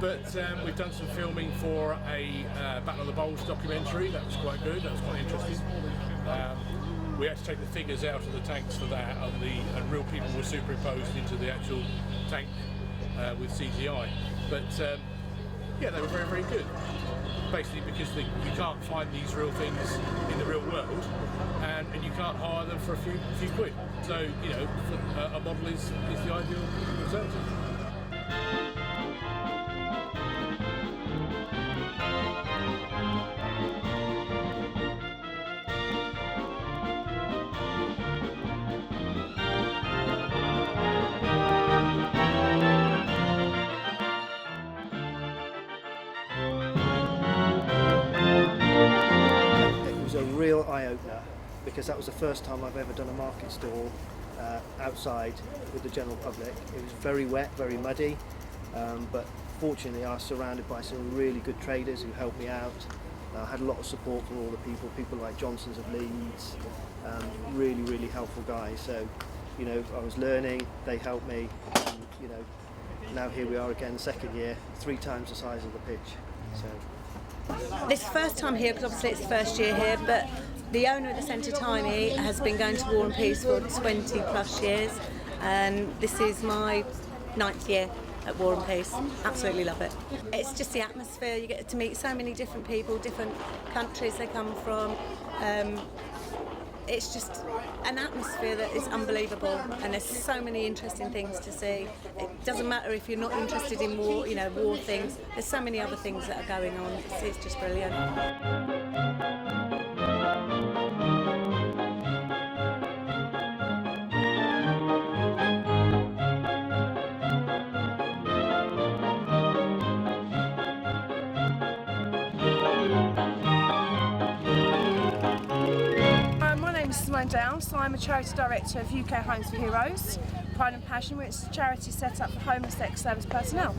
But we've done some filming for a Battle of the Bulge documentary. That was quite good. That was quite interesting. We had to take the figures out of the tanks for that, and real people were superimposed into the actual tank with CGI. But yeah, they were very, very good. Basically because you can't find these real things in the real world, and you can't hire them for a few quid. So, you know, a model is the ideal alternative. Real eye-opener, because that was the first time I've ever done a market stall outside with the general public. It was very wet, very muddy, but fortunately I was surrounded by some really good traders who helped me out. I had a lot of support from all the people like Johnson's of Leeds, really, really helpful guys. So, you know, I was learning, they helped me, and, you know, now here we are again, second year, 3 times the size of the pitch. So. This is the first time here, because obviously it's the first year here, but the owner of the Centre Timey has been going to War and Peace for 20 plus years, and this is my 9th year at War and Peace. Absolutely love it. It's just the atmosphere. You get to meet so many different people, different countries they come from. It's just an atmosphere that is unbelievable, and there's so many interesting things to see. It doesn't matter if you're not interested in war, war things. There's so many other things that are going on. It's just brilliant. Simone Downs. I'm a charity director of UK Homes for Heroes, Pride and Passion, which is a charity set up for homeless ex-service personnel.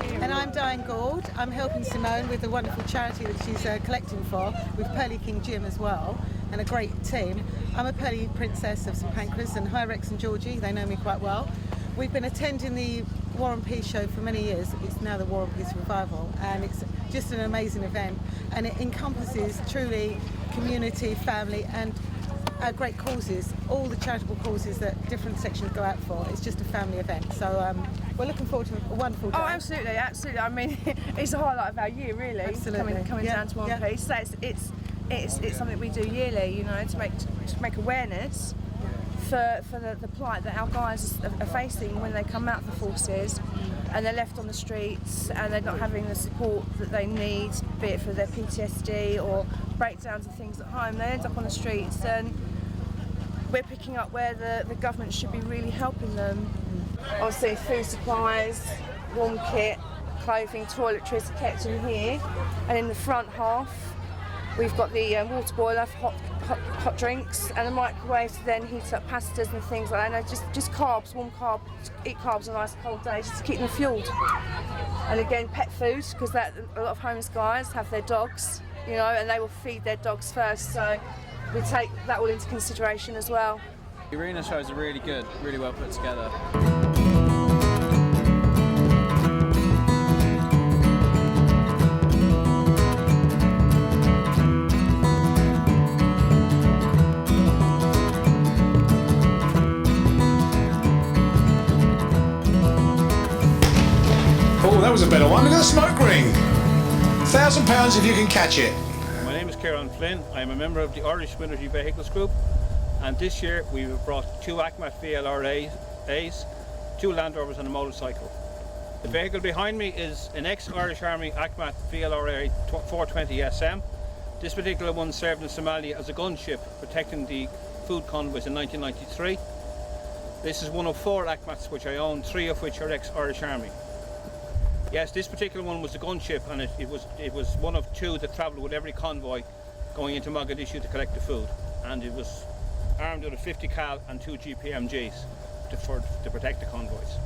And I'm Diane Gould. I'm helping Simone with the wonderful charity that she's collecting for, with Pearly King Gym as well, and a great team. I'm a Pearly Princess of St Pancras, and hi Rex and Georgie, they know me quite well. We've been attending the War and Peace show for many years. It's now the War and Peace Revival, and it's just an amazing event, and it encompasses truly community, family, and great causes, all the charitable causes that different sections go out for. It's just a family event, so we're looking forward to a wonderful day. Oh, absolutely, absolutely. I mean, it's a highlight of our year, really. Absolutely. Coming down to War and Peace. So it's something we do yearly, to make awareness for the plight that our guys are facing when they come out of the forces and they're left on the streets and they're not having the support that they need, be it for their PTSD or breakdowns of things at home. They end up on the streets, and we're picking up where the government should be really helping them. Obviously food supplies, warm kit, clothing, toiletries are kept in here, and in the front half we've got the water boiler for hot drinks and a microwave to then heat up pastas and things like that. And just carbs, warm carbs, eat carbs on a nice cold day just to keep them fueled. And again, pet food, because a lot of homeless guys have their dogs, and they will feed their dogs first. So we take that all into consideration as well. The arena shows are really good, really well put together. Oh, that was a better one. Look at the smoke ring. £1,000 if you can catch it. My name is Kieran Flynn. I am a member of the Irish Military Vehicles Group, and this year we've brought 2 ACMAT VLRAs, 2 Land Rovers and a motorcycle. The vehicle behind me is an ex-Irish Army ACMAT VLRA 420 SM. This particular one served in Somalia as a gunship protecting the food convoys in 1993. This is one of 4 ACMATs which I own, 3 of which are ex-Irish Army. Yes, this particular one was a gunship, and it was one of 2 that travelled with every convoy going into Mogadishu to collect the food, and it was armed with a 50 cal and 2 GPMGs to protect the convoys.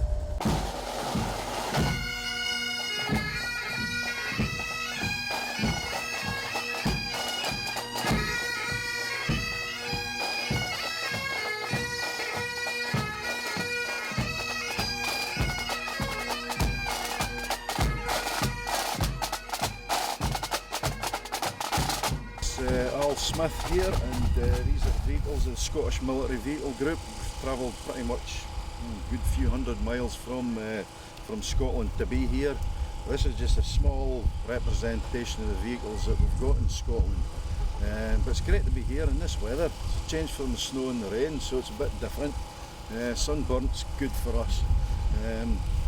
Al Smith here, and these are vehicles of the Scottish Military Vehicle Group. We've travelled pretty much a good few hundred miles from Scotland to be here. This is just a small representation of the vehicles that we've got in Scotland. But it's great to be here in this weather. It's a change from the snow and the rain, so it's a bit different. Sunburnt's good for us.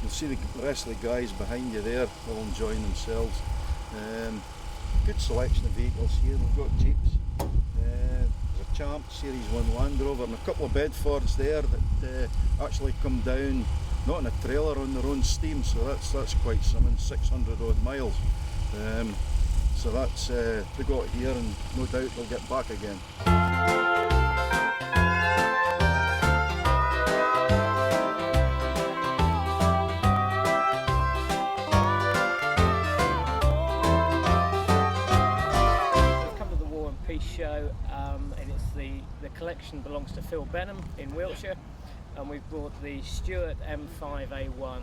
You'll see the rest of the guys behind you there, all enjoying themselves. Good selection of vehicles here. We've got Jeeps, there's a Champ Series 1 Land Rover, and a couple of Bedfords there that actually come down, not in a trailer, on their own steam, so that's quite something, 600 odd miles. So that's they got here, and no doubt they'll get back again. Show, and it's the collection belongs to Phil Benham in Wiltshire, and we've brought the Stuart M5A1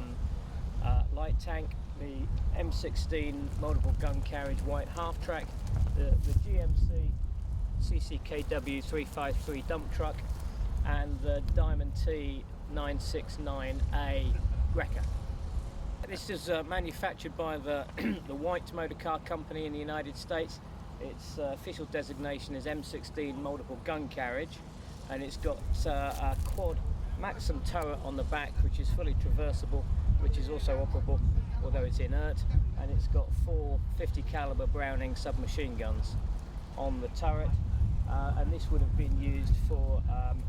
light tank, the M16 multiple gun carriage white half track, the GMC CCKW 353 dump truck, and the Diamond T 969A Greca. This is manufactured by the the White Motor Car Company in the United States. Its official designation is M16 multiple gun carriage, and it's got a quad Maxim turret on the back, which is fully traversable, which is also operable, although it's inert, and it's got 4 50 caliber Browning submachine guns on the turret, and this would have been used for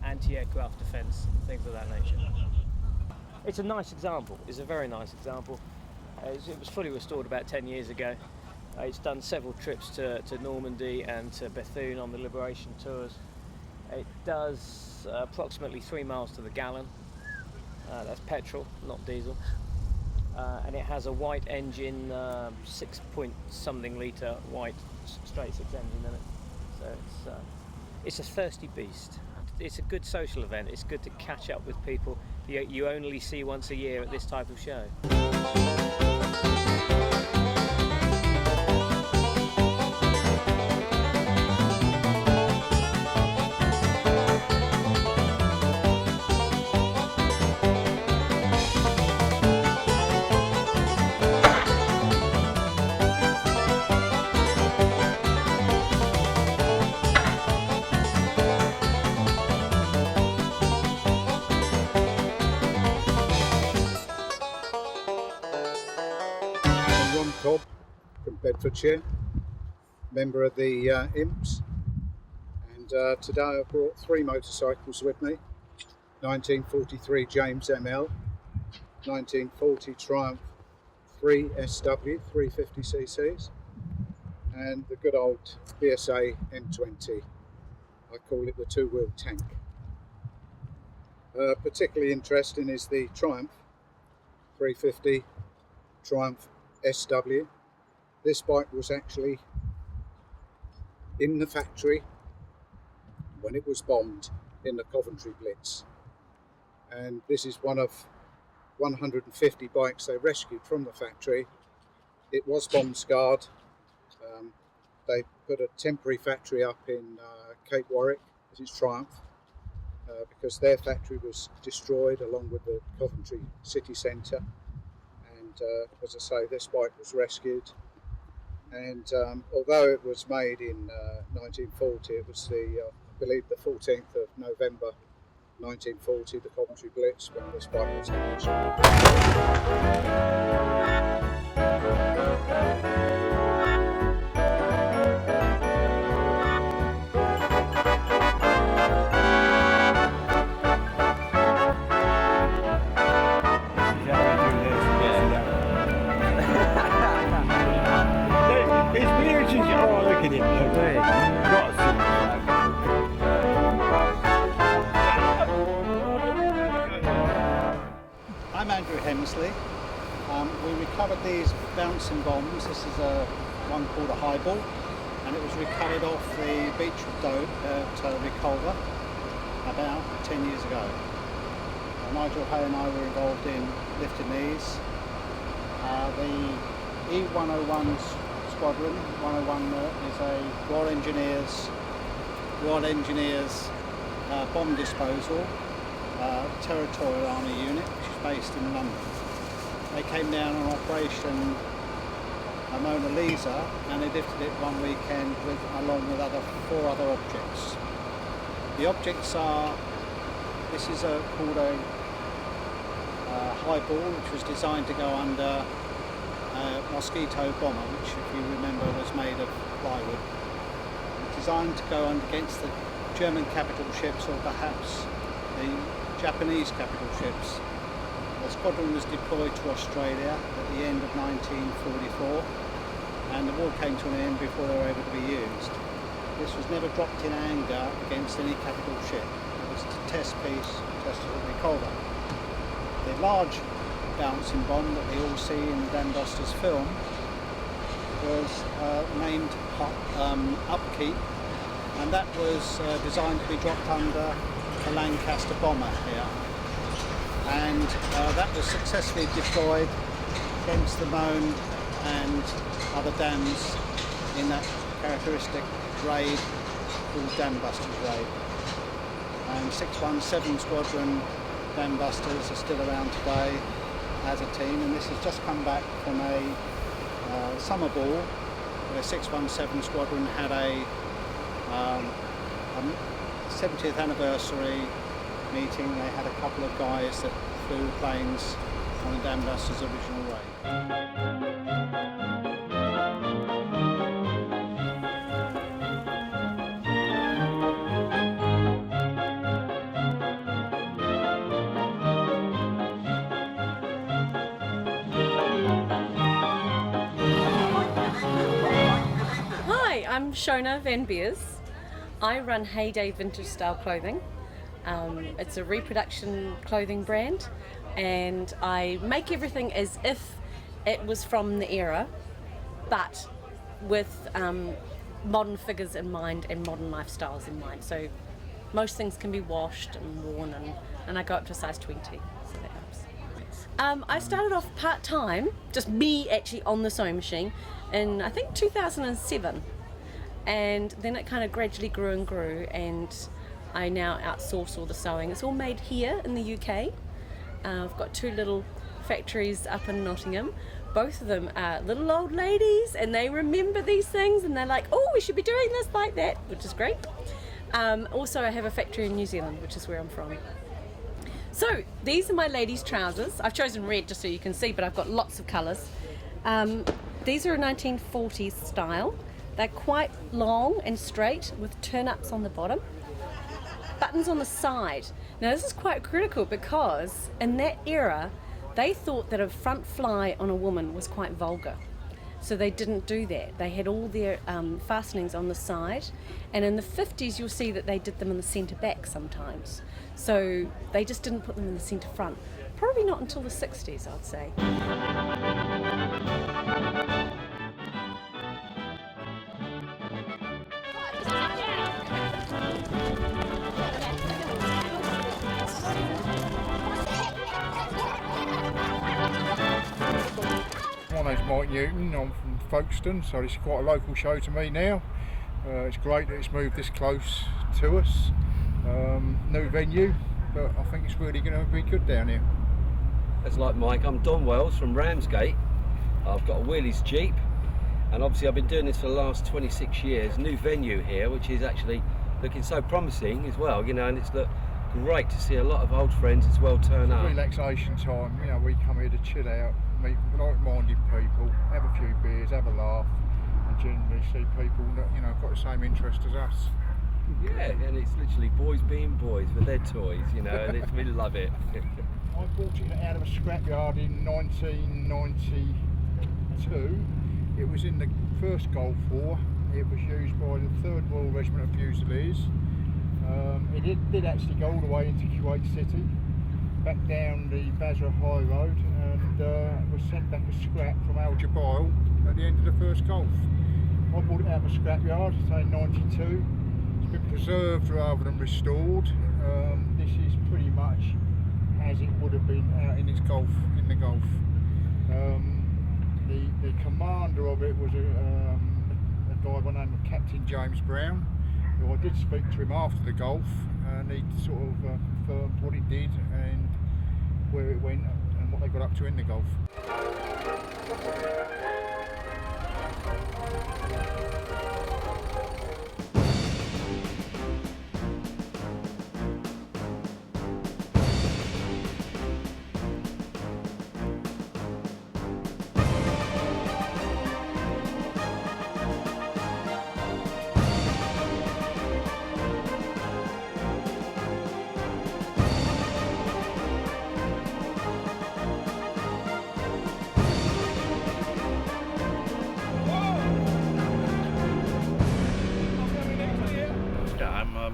anti-aircraft defence, things of that nature. It's a nice example. It's a very nice example. It was fully restored about 10 years ago. It's done several trips to Normandy and to Bethune on the Liberation tours. It does approximately 3 miles to the gallon. That's petrol, not diesel. And it has a white engine, 6-point-something litre white straight six engine in it. So it's a thirsty beast. It's a good social event. It's good to catch up with people you only see once a year at this type of show. Cobb from Bedfordshire, member of the Imps, and today I brought 3 motorcycles with me. 1943 James ML, 1940 Triumph 3 SW 350cc's, and the good old BSA M20. I call it the 2-wheel tank. Particularly interesting is the Triumph 350 Triumph SW. This bike was actually in the factory when it was bombed in the Coventry Blitz, and this is one of 150 bikes they rescued from the factory. It was bomb scarred. They put a temporary factory up in Cape Warwick as its Triumph because their factory was destroyed along with the Coventry city centre. As I say, this bike was rescued, and although it was made in 1940, it was I believe the 14th of November 1940, the Coventry Blitz, when this bike was launched. I'm Andrew Hemsley. We recovered these bouncing bombs. This is one called a highball, and it was recovered off the beach of Dover at Reculver about 10 years ago. Nigel Hay and I were involved in lifting these. The E101 Squadron 101 is a Royal Engineers bomb disposal territorial army unit, which is based in London. They came down on Operation Mona Lisa, and they lifted it one weekend along with 4 other objects. The objects are, this is called a highball, which was designed to go under a Mosquito bomber, which, if you remember, was made of plywood. Designed to go against the German capital ships, or perhaps the Japanese capital ships. The squadron was deployed to Australia at the end of 1944, and the war came to an end before they were able to be used. This was never dropped in anger against any capital ship. It was a test piece, tested at Reculver. The large bouncing bomb that we all see in Dan Doster's film was named Upkeep, and that was designed to be dropped under the Lancaster bomber here, and that was successfully deployed against the Moan and other dams in that characteristic raid called Dam Busters Raid. And 617 Squadron Dam Busters are still around today as a team, and this has just come back from a summer ball where 617 Squadron had a 70th anniversary meeting. They had a couple of guys that flew planes on the Dam Busters' original raid. Hi, I'm Shona Van Beers. I run Heyday Vintage Style Clothing. It's a reproduction clothing brand, and I make everything as if it was from the era, but with modern figures in mind and modern lifestyles in mind. So most things can be washed and worn, and I go up to size 20, so that helps. I started off part-time, just me actually on the sewing machine, in I think 2007, and then it kind of gradually grew and grew, and I now outsource all the sewing. It's all made here in the UK. I've got 2 little factories up in Nottingham. Both of them are little old ladies, and they remember these things, and they're like, oh, we should be doing this like that, which is great. Also, I have a factory in New Zealand, which is where I'm from. So these are my ladies' trousers. I've chosen red just so you can see, but I've got lots of colours. These are a 1940s style. They're quite long and straight with turn-ups on the bottom. Buttons on the side. Now this is quite critical because in that era they thought that a front fly on a woman was quite vulgar. So they didn't do that. They had all their fastenings on the side, and in the 50s you'll see that they did them in the centre back sometimes. So they just didn't put them in the centre front. Probably not until the 60s, I'd say. My name's Mike Newton, I'm from Folkestone, so it's quite a local show to me now. It's great that it's moved this close to us. New venue, but I think it's really going to be good down here. It's like Mike, I'm Don Wells from Ramsgate. I've got a Wheelies Jeep, and obviously I've been doing this for the last 26 years. New venue here, which is actually looking so promising as well, you know, and it's great to see a lot of old friends as well turn up. Relaxation time, you know, we come here to chill out, meet like-minded people, have a few beers, have a laugh, and generally see people that, you know, got the same interest as us. Yeah, and it's literally boys being boys with their toys, you know, and we love it. I bought it out of a scrapyard in 1992. It was in the first Gulf War. It was used by the 3rd Royal Regiment of Fusiliers. It did actually go all the way into Kuwait City, back down the Basra High Road, and was sent back as scrap from Al Jubail at the end of the first Gulf. I bought it out of a scrapyard, say in 92. It's been preserved rather than restored. This is pretty much as it would have been out in the Gulf. The commander of it was a guy by the name of Captain James Brown, who I did speak to him after the Gulf, and he sort of confirmed what he did and where it went and what they got up to in the Gulf.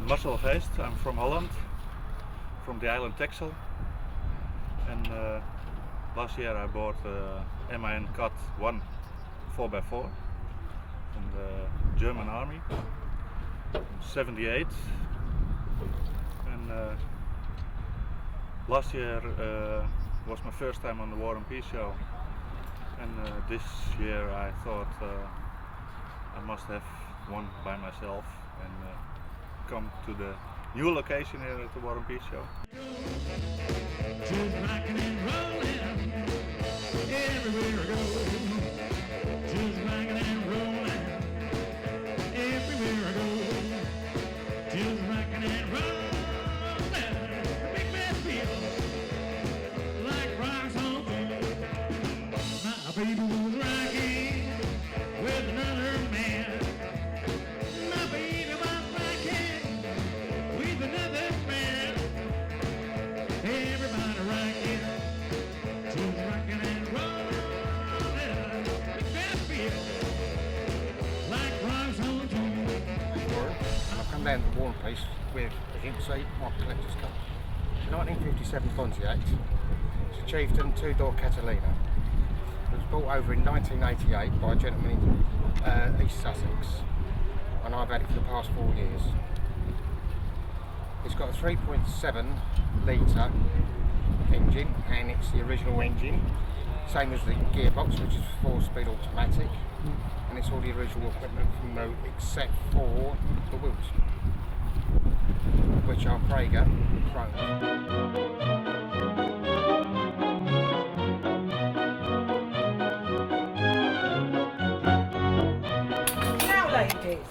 Marcel Geest, I'm from Holland, from the island Texel, and last year I bought MAN Cut 1 4x4 from the German army, 78, and last year was my first time on the War and Peace show, and this year I thought I must have one by myself and come to the new location here at the War and Peace show. just rocking and rolling everywhere I go. Just rocking and rolling everywhere I go. Just rocking and rolling, big bad feel like rocks on tune. My baby was rocking with another man. My baby was rocking with another man. Everybody rocking, just rocking and rolling, big bad feel like rocks on tune. I've come down to War and Peace with, as you can see, my collector's cup. 1957 Pontiac. It's a Chieftain 2-door Catalina. It was brought over in 1988 by a gentleman in East Sussex, and I've had it for the past 4 years. It's got a 3.7 litre engine, and it's the original engine, same as the gearbox, which is 4-speed automatic, and it's all the original equipment from the except for the wheels, which are Prager Pros. Now, ladies,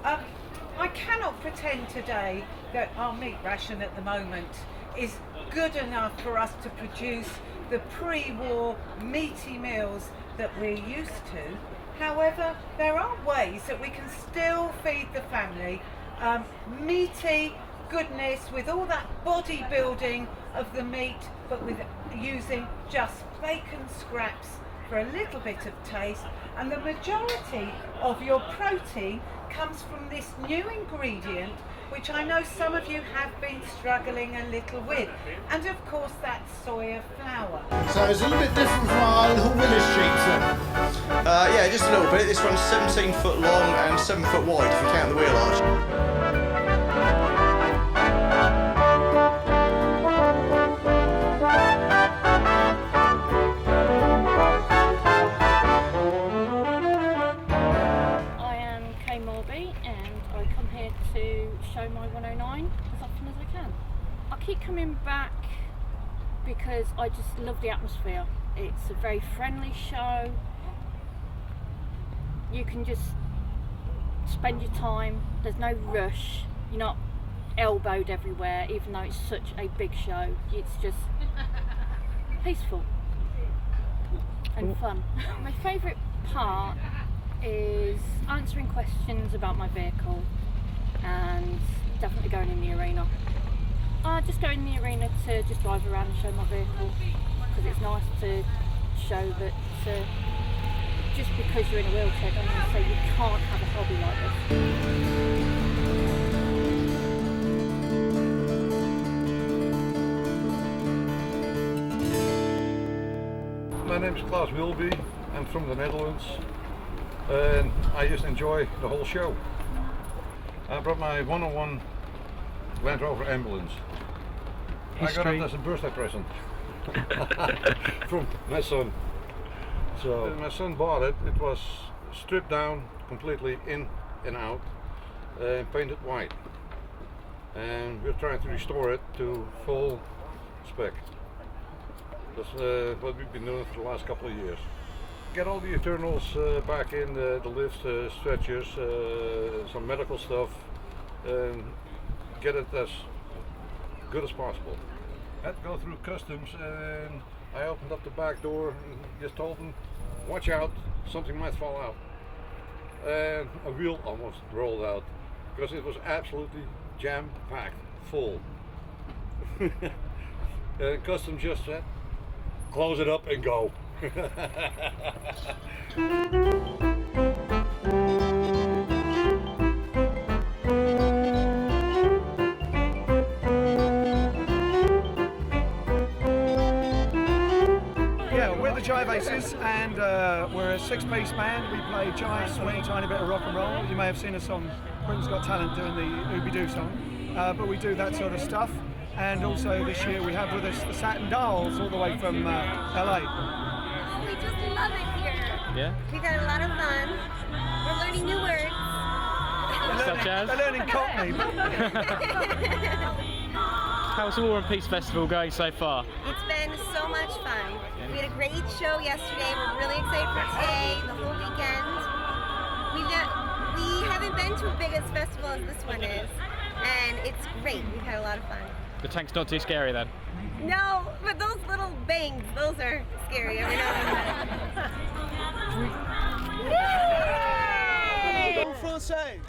I cannot pretend today that our meat ration at the moment is good enough for us to produce the pre-war meaty meals that we're used to. However, there are ways that we can still feed the family meaty goodness with all that bodybuilding of the meat, but with using just bacon scraps for a little bit of taste. And the majority of your protein comes from this new ingredient, which I know some of you have been struggling a little with, and of course that's soya flour. So it's a little bit different from our own Hall Willis sheets then? Yeah, just a little bit. This one's 17 foot long and 7 foot wide if you count the wheel arch. Show my 109 as often as I can. I keep coming back because I just love the atmosphere. It's a very friendly show. You can just spend your time. There's no rush. You're not elbowed everywhere, even though it's such a big show. It's just peaceful and fun. My favourite part is answering questions about my vehicle, and definitely going in the arena. I just go in the arena to just drive around and show my vehicle, because it's nice to show that just because you're in a wheelchair doesn't mean to say you can't have a hobby like this. My name is Klaas Wilby. I'm from the Netherlands, and I just enjoy the whole show. I brought my 101 Land Rover ambulance. History. I got it as a birthday present from my son. So my son bought it. It was stripped down completely in and out and painted white. And we're trying to restore it to full spec. That's what we've been doing for the last couple of years. Get all the internals back in, the lifts, stretchers, some medical stuff, and get it as good as possible. Had to go through customs, and I opened up the back door and just told them, watch out, something might fall out. And a wheel almost rolled out because it was absolutely jam-packed, full. And customs just said, close it up and go. Yeah, we're the Jive Aces, and we're a six-piece band. We play jive, swing, tiny bit of rock and roll. You may have seen us on Britain's Got Talent doing the Ooby-Doo song, but we do that sort of stuff. And also this year we have with us the Satin Dolls, all the way from LA. Oh, we just love it here. Yeah? We got a lot of fun. We're learning new words. Such as? They're learning Cockney. How's the War and Peace Festival going so far? It's been so much fun. We had a great show yesterday. We're really excited for today, the whole weekend. We haven't been to a big as festival as this one is, and it's great. We've had a lot of fun. The tank's not too scary then? No, but those little bangs, those are scary every now and then. Français!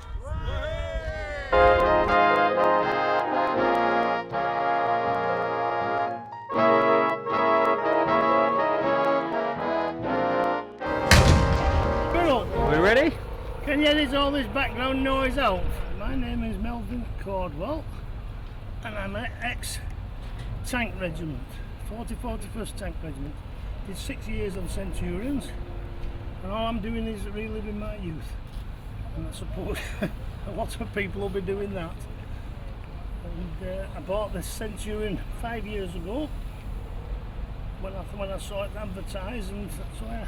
Are we ready? Can you edit all this background noise out? My name is Melvin Cordwell and I'm an ex-tank regiment, 41st Tank Regiment. Did 6 years on Centurions and all I'm doing is reliving my youth. And I suppose a lot of people will be doing that. And I bought this Centurion 5 years ago when I saw it advertised, and so I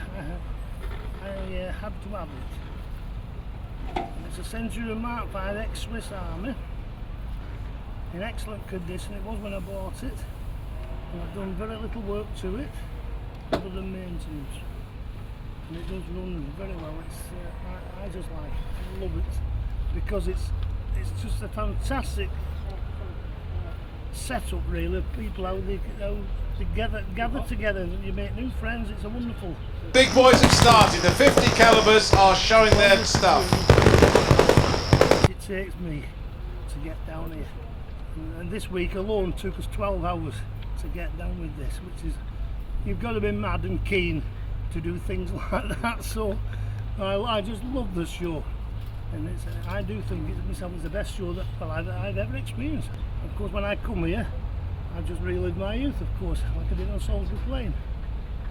had to have it. And it's a Centurion Mark V ex-Swiss Army in excellent condition. It was when I bought it, and I've done very little work to it other than maintenance, and it does run very well. I just like it, I love it, because it's just a fantastic setup really of people, how they gather together and you make new friends. It's a wonderful. Big boys have started. The 50 calibers are showing their stuff. It takes me to get down here, and this week alone took us 12 hours to get down with this, which is, you've got to be mad and keen to do things like that. So I just love the show, and I do think it myself is the best show that I've ever experienced. Of course, when I come here, I just relive my youth, of course, like I did on Salisbury Plain,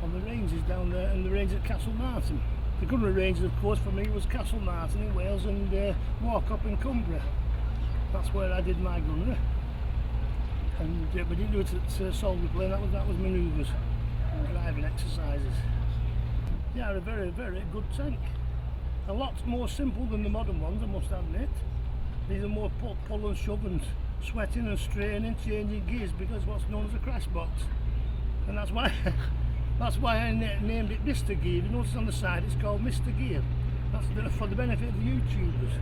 on the ranges down there, and the range at Castle Martin. The gunnery ranges, of course, for me was Castle Martin in Wales and Warcop in Cumbria. That's where I did my gunnery. And we didn't do it at Salisbury Plain. That was manoeuvres and driving exercises. They are a very, very good tank. A lot more simple than the modern ones, I must admit. These are more pull and shove and sweating and straining, changing gears, because what's known as a crash box. And that's why I named it Mr. Gear. You notice on the side it's called Mr. Gear. That's for the benefit of the YouTubers.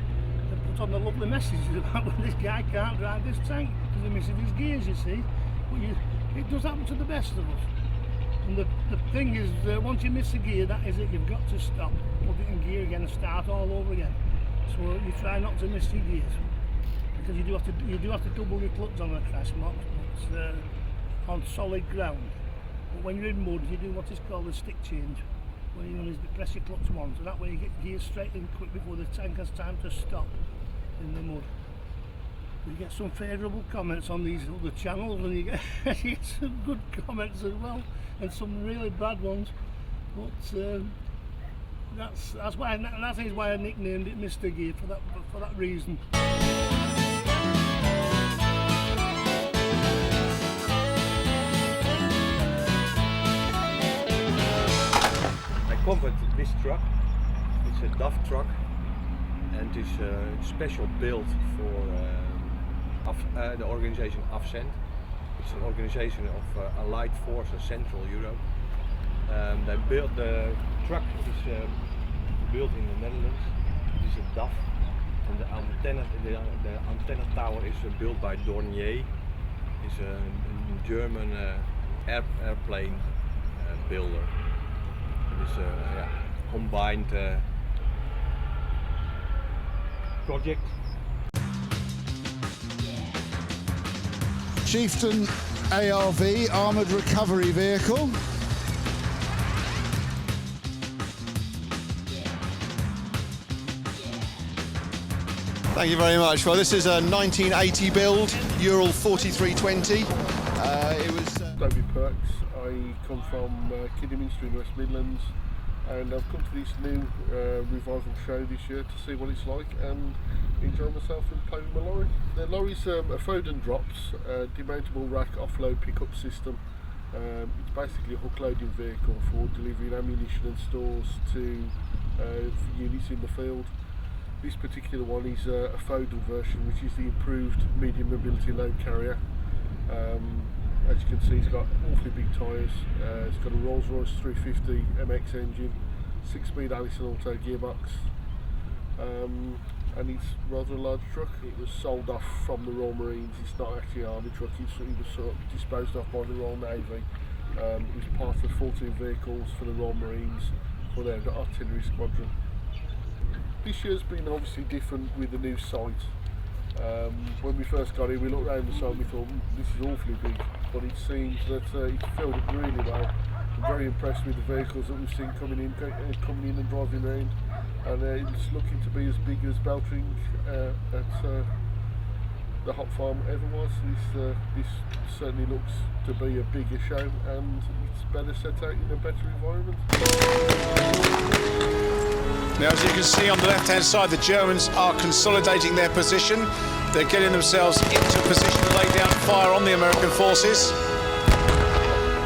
They put on the lovely messages about when this guy can't drive this tank because he misses his gears, you see. But it does happen to the best of us. And the thing is, once you miss a gear, that is it. You've got to stop, put it in gear again and start all over again. So you try not to miss your gears, because you do have to double your clutch on a crash box, but on solid ground. But when you're in mud, you do what is called a stick change, where you press your clutch once, and that way you get gears straight in quick before the tank has time to stop in the mud. You get some favourable comments on these other channels, and you get some good comments as well, and some really bad ones. But that's why, and that is why I nicknamed it Mr. Gear, for that reason. I come with this truck. It's a DAF truck, and it's a special build for the organization AFCENT. It's an organization of Allied Forces Central Europe. The truck is built in the Netherlands. It is a DAF, and the antenna tower is built by Dornier. It's a German airplane builder. It is a combined project. Chieftain ARV, Armoured Recovery Vehicle. Thank you very much. Well, this is a 1980 build, Ural 4320. It was Toby Perks. I come from Kidderminster in West Midlands, and I've come to this new revival show this year to see what it's like and enjoy myself and play with my lorry. The lorry's a Foden Drops demountable rack offload pickup system. It's basically a hook loading vehicle for delivering ammunition and stores to units in the field. This particular one is a Foden version, which is the improved medium mobility load carrier. As you can see, it's got awfully big tyres. It's got a Rolls-Royce 350 MX engine, 6-speed Allison Auto gearbox, and it's rather a large truck. It was sold off from the Royal Marines. It's not actually an army truck. It was sort of disposed of by the Royal Navy. It was part of 14 vehicles for the Royal Marines for their artillery squadron. This year's been obviously different with the new site. When we first got here, we looked around the site and we thought, this is awfully big, but it seems that it's filled up really well. I'm very impressed with the vehicles that we've seen coming in and driving around, and it's looking to be as big as Beltring at the Hop Farm ever was. This certainly looks to be a bigger show, and it's better set out in a better environment. Now, as you can see on the left-hand side, the Germans are consolidating their position. They're getting themselves into position to lay down fire on the American forces.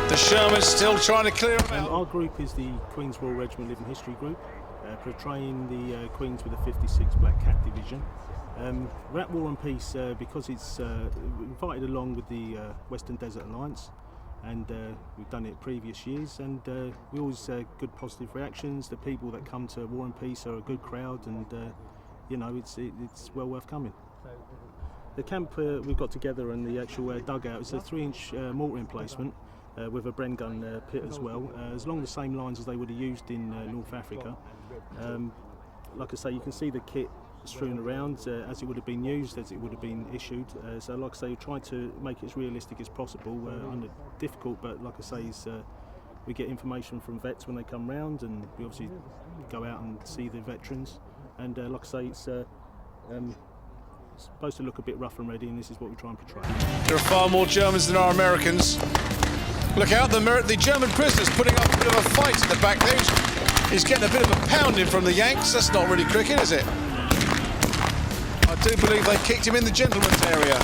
The Shermans still trying to clear them out. Our group is the Queen's Royal Regiment Living History Group, portraying the Queens with the 56 Black Cat Division. We're at War and Peace because it's invited along with the Western Desert Alliance, and we've done it previous years, and we always good positive reactions. The people that come to War and Peace are a good crowd, and you know, it's well worth coming. The camp we've got together and the actual dugout is a 3-inch mortar emplacement with a Bren gun pit as well, as along the same lines as they would have used in North Africa. Like I say, you can see the kit strewn around as it would have been used, as it would have been issued. So like I say, we try to make it as realistic as possible. Under difficult, but like I say, we get information from vets when they come round, and we obviously go out and see the veterans. And like I say, it's supposed to look a bit rough and ready, and this is what we try and portray. There are far more Germans than are Americans. Look out, the German prisoner's putting up a bit of a fight at the back there. He's getting a bit of a pounding from the Yanks. That's not really cricket, is it? I do believe they kicked him in the gentleman's area.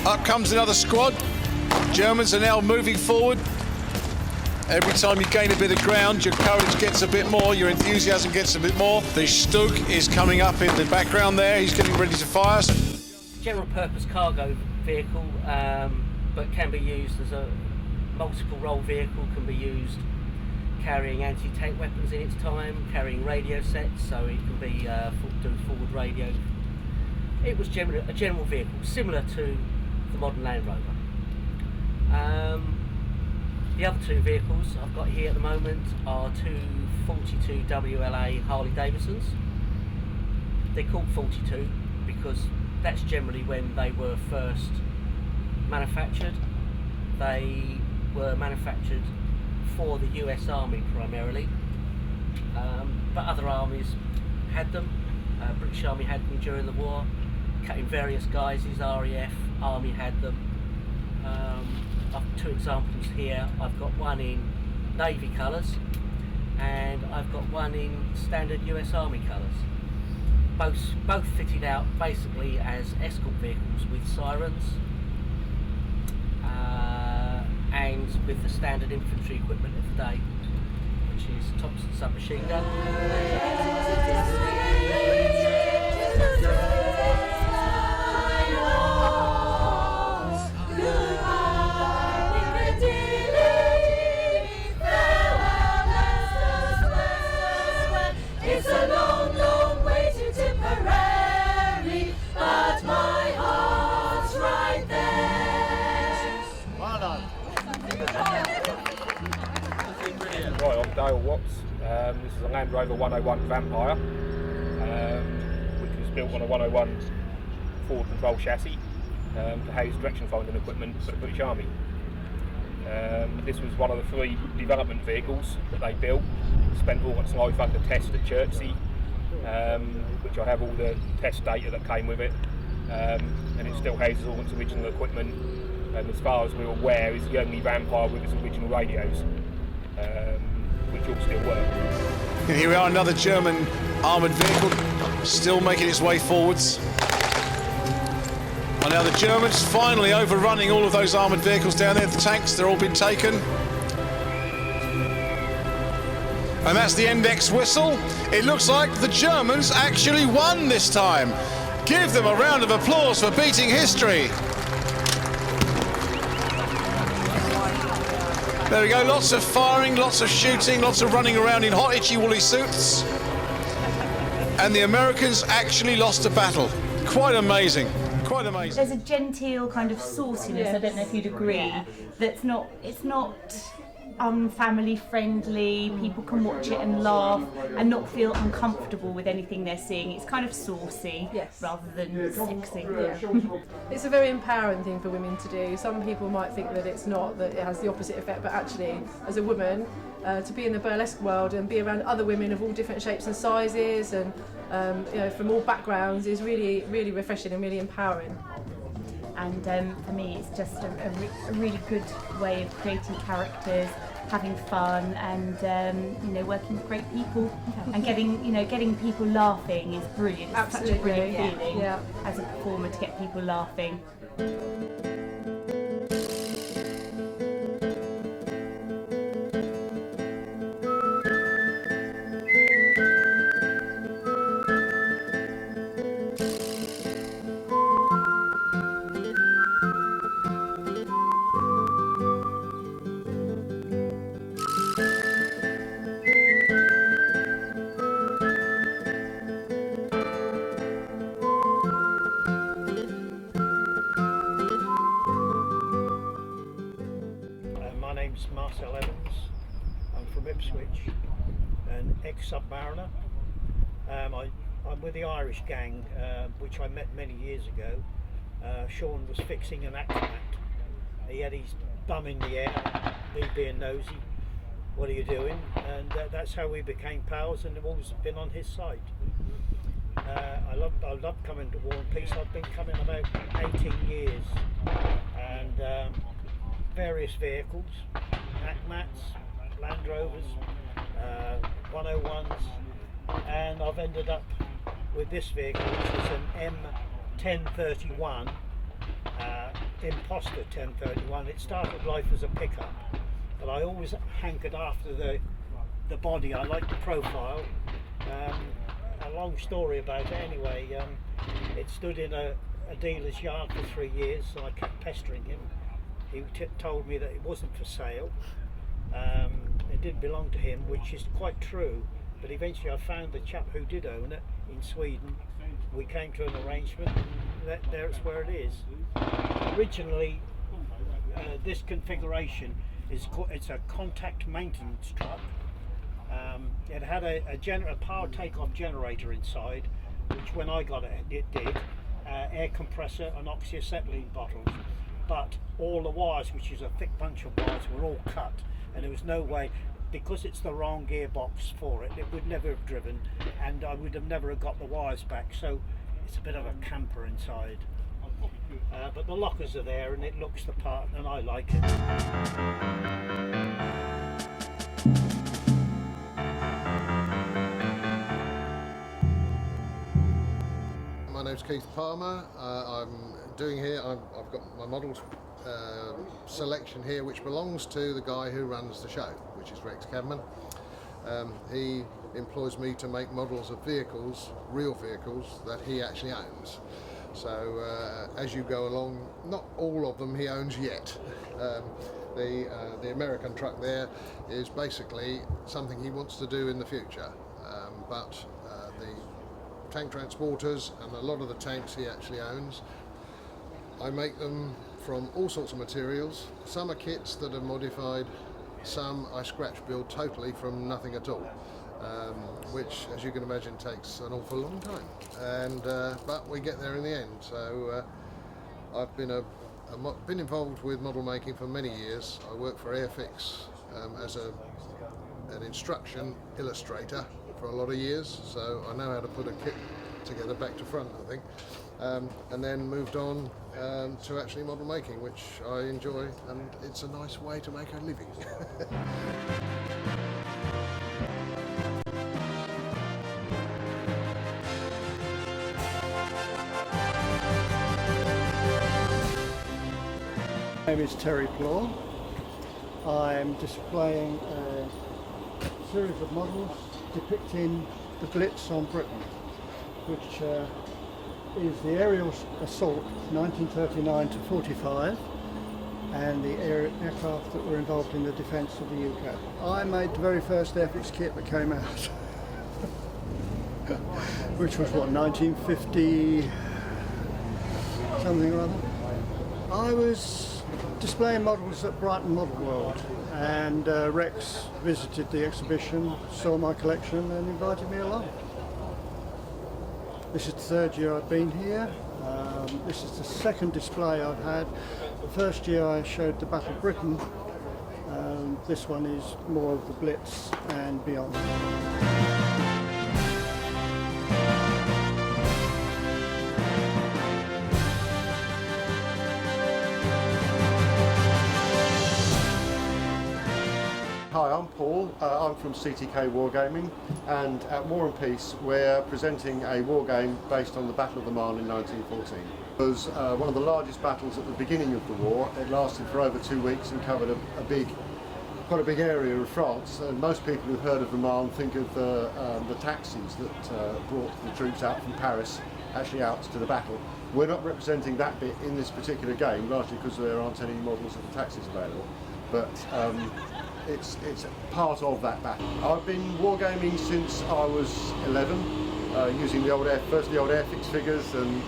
Up comes another squad. Germans are now moving forward. Every time you gain a bit of ground, your courage gets a bit more, your enthusiasm gets a bit more. The Stug is coming up in the background there. He's getting ready to fire. General purpose cargo vehicle, but can be used as a multiple role vehicle, can be used carrying anti-tank weapons in its time, carrying radio sets, so it can be doing forward radio. It was generally a general vehicle, similar to the modern Land Rover. The other two vehicles I've got here at the moment are two 42 WLA Harley Davidsons. They're called 42 because that's generally when they were first manufactured. They were manufactured for the US Army primarily, but other armies had them. British Army had them during the war, in various guises. RAF Army had them. I've two examples here. I've got one in Navy colours and I've got one in standard US Army colours. Both fitted out basically as escort vehicles with sirens and with the standard infantry equipment of the day, which is Thompson submachine gun. It's a long, long way to Tipperary, but my heart's right there. Well done. Right, I'm Dale Watts. This is a Land Rover 101 Vampire, which was built on a 101 forward control chassis to house direction finding equipment for the British Army. This was one of the 3 development vehicles that they built. Spent all its life under test at Chertsey, which I have all the test data that came with it, and it still houses all its original equipment, and as far as we're aware is the only Vampire with its original radios, which all still work. And here we are, another German armoured vehicle still making its way forwards. And now the Germans finally overrunning all of those armoured vehicles down there, the tanks, they're all been taken. And that's the index whistle. It looks like the Germans actually won this time. Give them a round of applause for beating history. There we go, lots of firing, lots of shooting, lots of running around in hot, itchy, woolly suits. And the Americans actually lost a battle. Quite amazing. Quite amazing. There's a genteel kind of sauciness, I don't know if you'd agree, it's not unfamily friendly, people can watch it and laugh and not feel uncomfortable with anything they're seeing. It's kind of saucy rather than sexy. It's a very empowering thing for women to do. Some people might think that it's not, that it has the opposite effect, but actually as a woman to be in the burlesque world and be around other women of all different shapes and sizes and from all backgrounds is really, really refreshing and really empowering. And for me it's just a really good way of creating characters, having fun and working with great people and getting people laughing is brilliant. It's Absolutely, such a brilliant feeling yeah. as a performer to get people laughing. My name's Marcel Evans. I'm from Ipswich, an ex-submariner. I'm with the Irish gang, which I met many years ago. Sean was fixing an acrobat. He had his bum in the air, me being nosy. What are you doing? And that's how we became pals, and I've always been on his side. I love coming to War and Peace. I've been coming about 18 years, and various vehicles, ACMATs, Land Rovers, 101s, and I've ended up with this vehicle, which is an M1031, Imposter 1031. It started life as a pickup, but I always hankered after the body. I like the profile. A long story about it anyway. It stood in a dealer's yard for 3 years, so I kept pestering him. He told me that it wasn't for sale. It didn't belong to him, which is quite true, but eventually I found the chap who did own it in Sweden. We came to an arrangement, and there's where it is. Originally, this configuration it's a contact maintenance truck. It had a power takeoff generator inside, which when I got it, it did. Air compressor and oxyacetylene bottles. But all the wires, which is a thick bunch of wires, were all cut, and there was no way, because it's the wrong gearbox for it, it would never have driven, and I would have never got the wires back. So it's a bit of a camper inside. But the lockers are there, and it looks the part, and I like it. My name's Keith Palmer. I'm doing here, I've got my models selection here, which belongs to the guy who runs the show, which is Rex Cadman. He employs me to make models of vehicles, real vehicles, that he actually owns. So as you go along, not all of them he owns yet. The American truck there is basically something he wants to do in the future, but the tank transporters and a lot of the tanks he actually owns. I make them from all sorts of materials. Some are kits that are modified, some I scratch build totally from nothing at all, which, as you can imagine, takes an awful long time. And but we get there in the end. So I've been involved with model making for many years. I work for Airfix as an instruction illustrator for a lot of years, so I know how to put a kit together back to front, I think. And then moved on to actually model making, which I enjoy, and it's a nice way to make a living. My name is Terry Plaw. I'm displaying a series of models depicting the Blitz on Britain, which is the aerial assault 1939 to 45, and the aircraft that were involved in the defence of the UK. I made the very first Airfix kit that came out, which was what, 1950 something or other. I was displaying models at Brighton Model World, and Rex visited the exhibition, saw my collection and invited me along. This is the third year I've been here. This is the second display I've had. The first year I showed the Battle of Britain. This one is more of the Blitz and beyond. Hi, I'm Paul. I'm from CTK Wargaming, and at War and Peace we're presenting a war game based on the Battle of the Marne in 1914. It was one of the largest battles at the beginning of the war. It lasted for over 2 weeks and covered quite a big area of France. And most people who've heard of the Marne think of the taxis that brought the troops out from Paris, actually out to the battle. We're not representing that bit in this particular game, largely because there aren't any models of the taxis available. But it's part of that battle. I've been wargaming since I was 11, using first the old Airfix figures and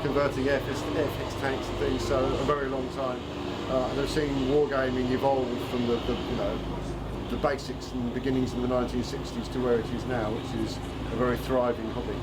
converting Airfix tanks and things, so a very long time. And I've seen wargaming evolve from the basics and beginnings in the 1960s to where it is now, which is a very thriving hobby.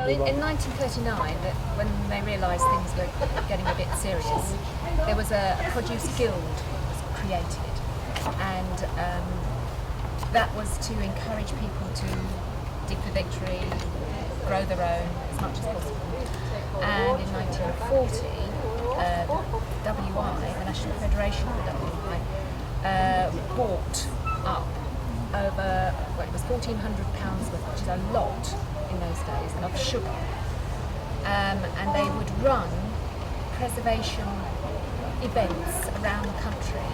In 1939, when they realised things were getting a bit serious, there was a produce guild was created, and that was to encourage people to dig for victory, grow their own as much as possible. And in 1940, WI, the National Federation of the WI, bought up over, well, it was £1,400 worth, which is a lot in those days, of sugar. And they would run preservation events around the country,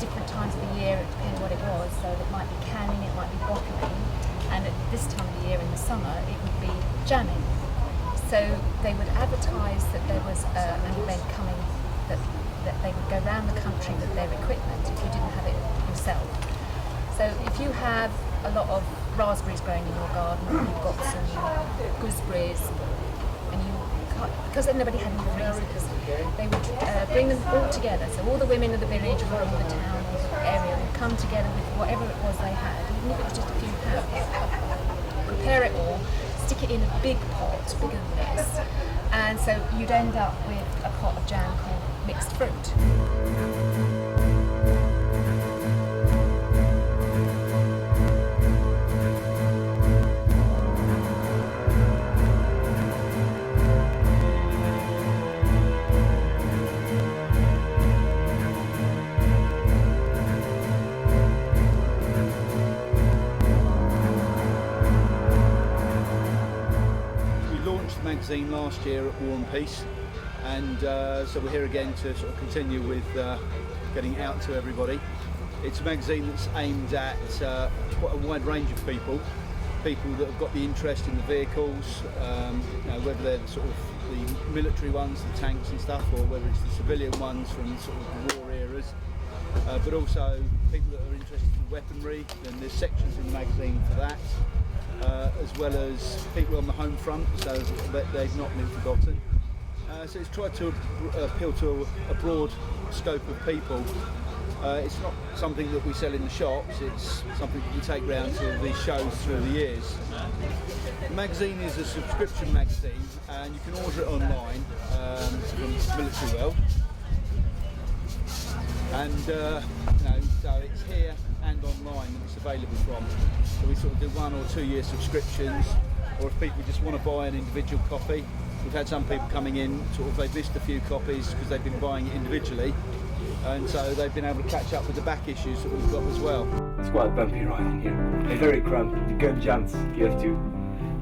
different times of the year, it depended what it was, so it might be canning, it might be bottling, and at this time of the year in the summer it would be jamming. So they would advertise that there was an event coming, that they would go around the country with their equipment if you didn't have it yourself. So if you have a lot of raspberries growing in your garden, and you've got some gooseberries, and because nobody had any freezers, they would bring them all together. So all the women of the village or of the town or the area would come together with whatever it was they had, even if it was just a few pounds. Prepare it all, stick it in a big pot, bigger than this, and so you'd end up with a pot of jam called mixed fruit. Magazine last year at War and Peace, and so we're here again to sort of continue with getting out to everybody. It's a magazine that's aimed at quite a wide range of people that have got the interest in the vehicles, whether they're the sort of the military ones, the tanks and stuff, or whether it's the civilian ones from sort of the war eras, but also people that are interested in weaponry. Then there's sections in the magazine for that. As well as people on the home front, so that they've not been forgotten. So it's tried to appeal to a broad scope of people. It's not something that we sell in the shops, it's something that we take round to these shows through the years. The magazine is a subscription magazine, and you can order it online from Military World. And so it's here and online that it's available from. So we sort of do 1 or 2 year subscriptions, or if people just want to buy an individual copy. We've had some people coming in, sort of they've missed a few copies because they've been buying it individually, and so they've been able to catch up with the back issues that we've got as well. It's quite bumpy riding here. It's very cramped. The gun jumps. You have to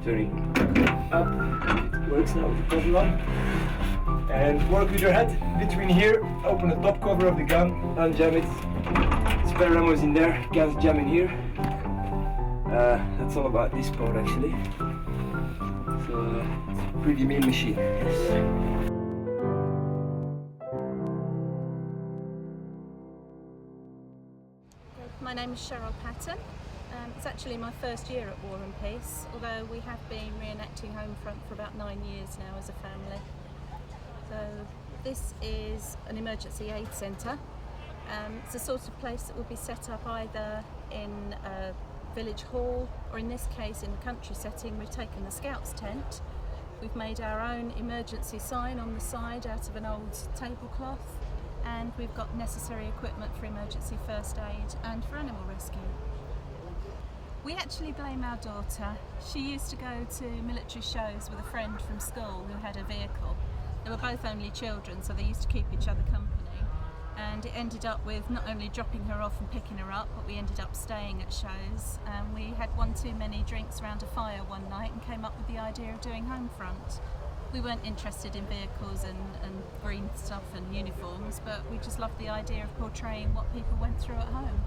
turn it up, works now with the cover on. And work with your head between here, open the top cover of the gun, unjam it. Spare ammo is in there, guns jam in here. That's all about this part actually. So it's a pretty mean machine. My name is Cheryl Patton. It's actually my first year at War and Peace, although we have been reenacting Homefront for about 9 years now as a family. So this is an emergency aid centre. It's the sort of place that will be set up either in a village hall, or in this case in the country setting. We've taken the Scouts tent. We've made our own emergency sign on the side out of an old tablecloth, and we've got necessary equipment for emergency first aid and for animal rescue. We actually blame our daughter. She used to go to military shows with a friend from school who had a vehicle. They were both only children, so they used to keep each other company. And it ended up with not only dropping her off and picking her up, but we ended up staying at shows. We had one too many drinks around a fire one night and came up with the idea of doing Homefront. We weren't interested in vehicles and green stuff and uniforms, but we just loved the idea of portraying what people went through at home.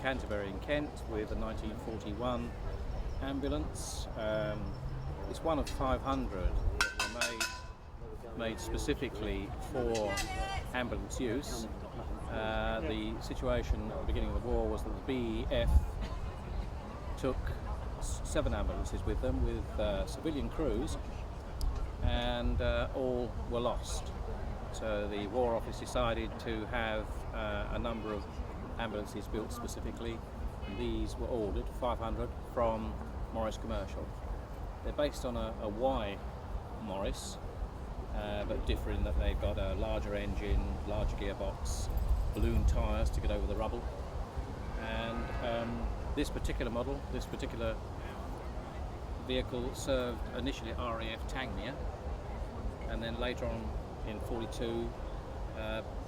Canterbury in Kent with a 1941 ambulance. It's one of 500 that were made specifically for ambulance use. The situation at the beginning of the war was that the BEF took 7 ambulances with them with civilian crews, and all were lost. So the War Office decided to have a number of ambulances built specifically, and these were ordered, 500, from Morris Commercial. They're based on a Y Morris, but differ in that they've got a larger engine, larger gearbox, balloon tyres to get over the rubble. And this particular model, this particular vehicle served initially at RAF Tangmere, and then later on in 42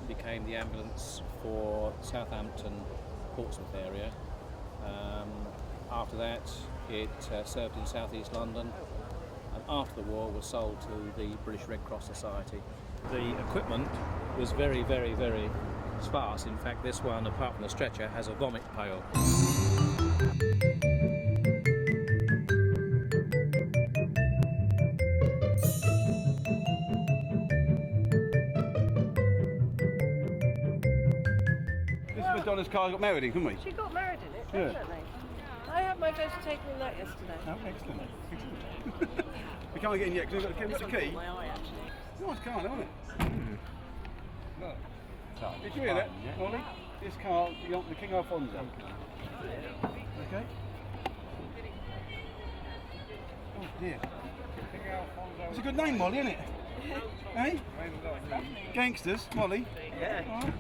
became the ambulance for Southampton, Portsmouth area. After that it served in southeast London, and after the war was sold to the British Red Cross Society. The equipment was very, very, very sparse. In fact, this one, apart from the stretcher, has a vomit pail. Donna's car got married in, couldn't we? She got married in it, Yeah. definitely. I had my photo taken in that yesterday. Oh, excellent. Excellent. We can't get in yet because we've got the key. Nice car, isn't it? Look. Did you hear that, Molly? This car, the King Alfonso. Okay. Oh dear. It's a good name, Molly, isn't it? Eh? Gangsters, Molly. Yeah. Right.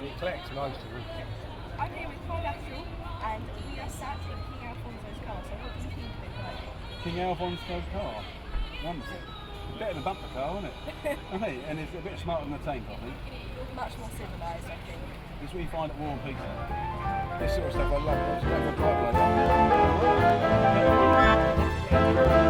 He collects most of them. I'm here with Paul Ashall, and we are sat in King Alfonso's car, so what do you think of it, guys? King Alfonso's car. Wonderful. Better than a bumper car, isn't it? Isn't it? And it's a bit smarter than a tank, I think. Much more civilised, I think. This is what you find at War and Peace. This sort of stuff I love. I love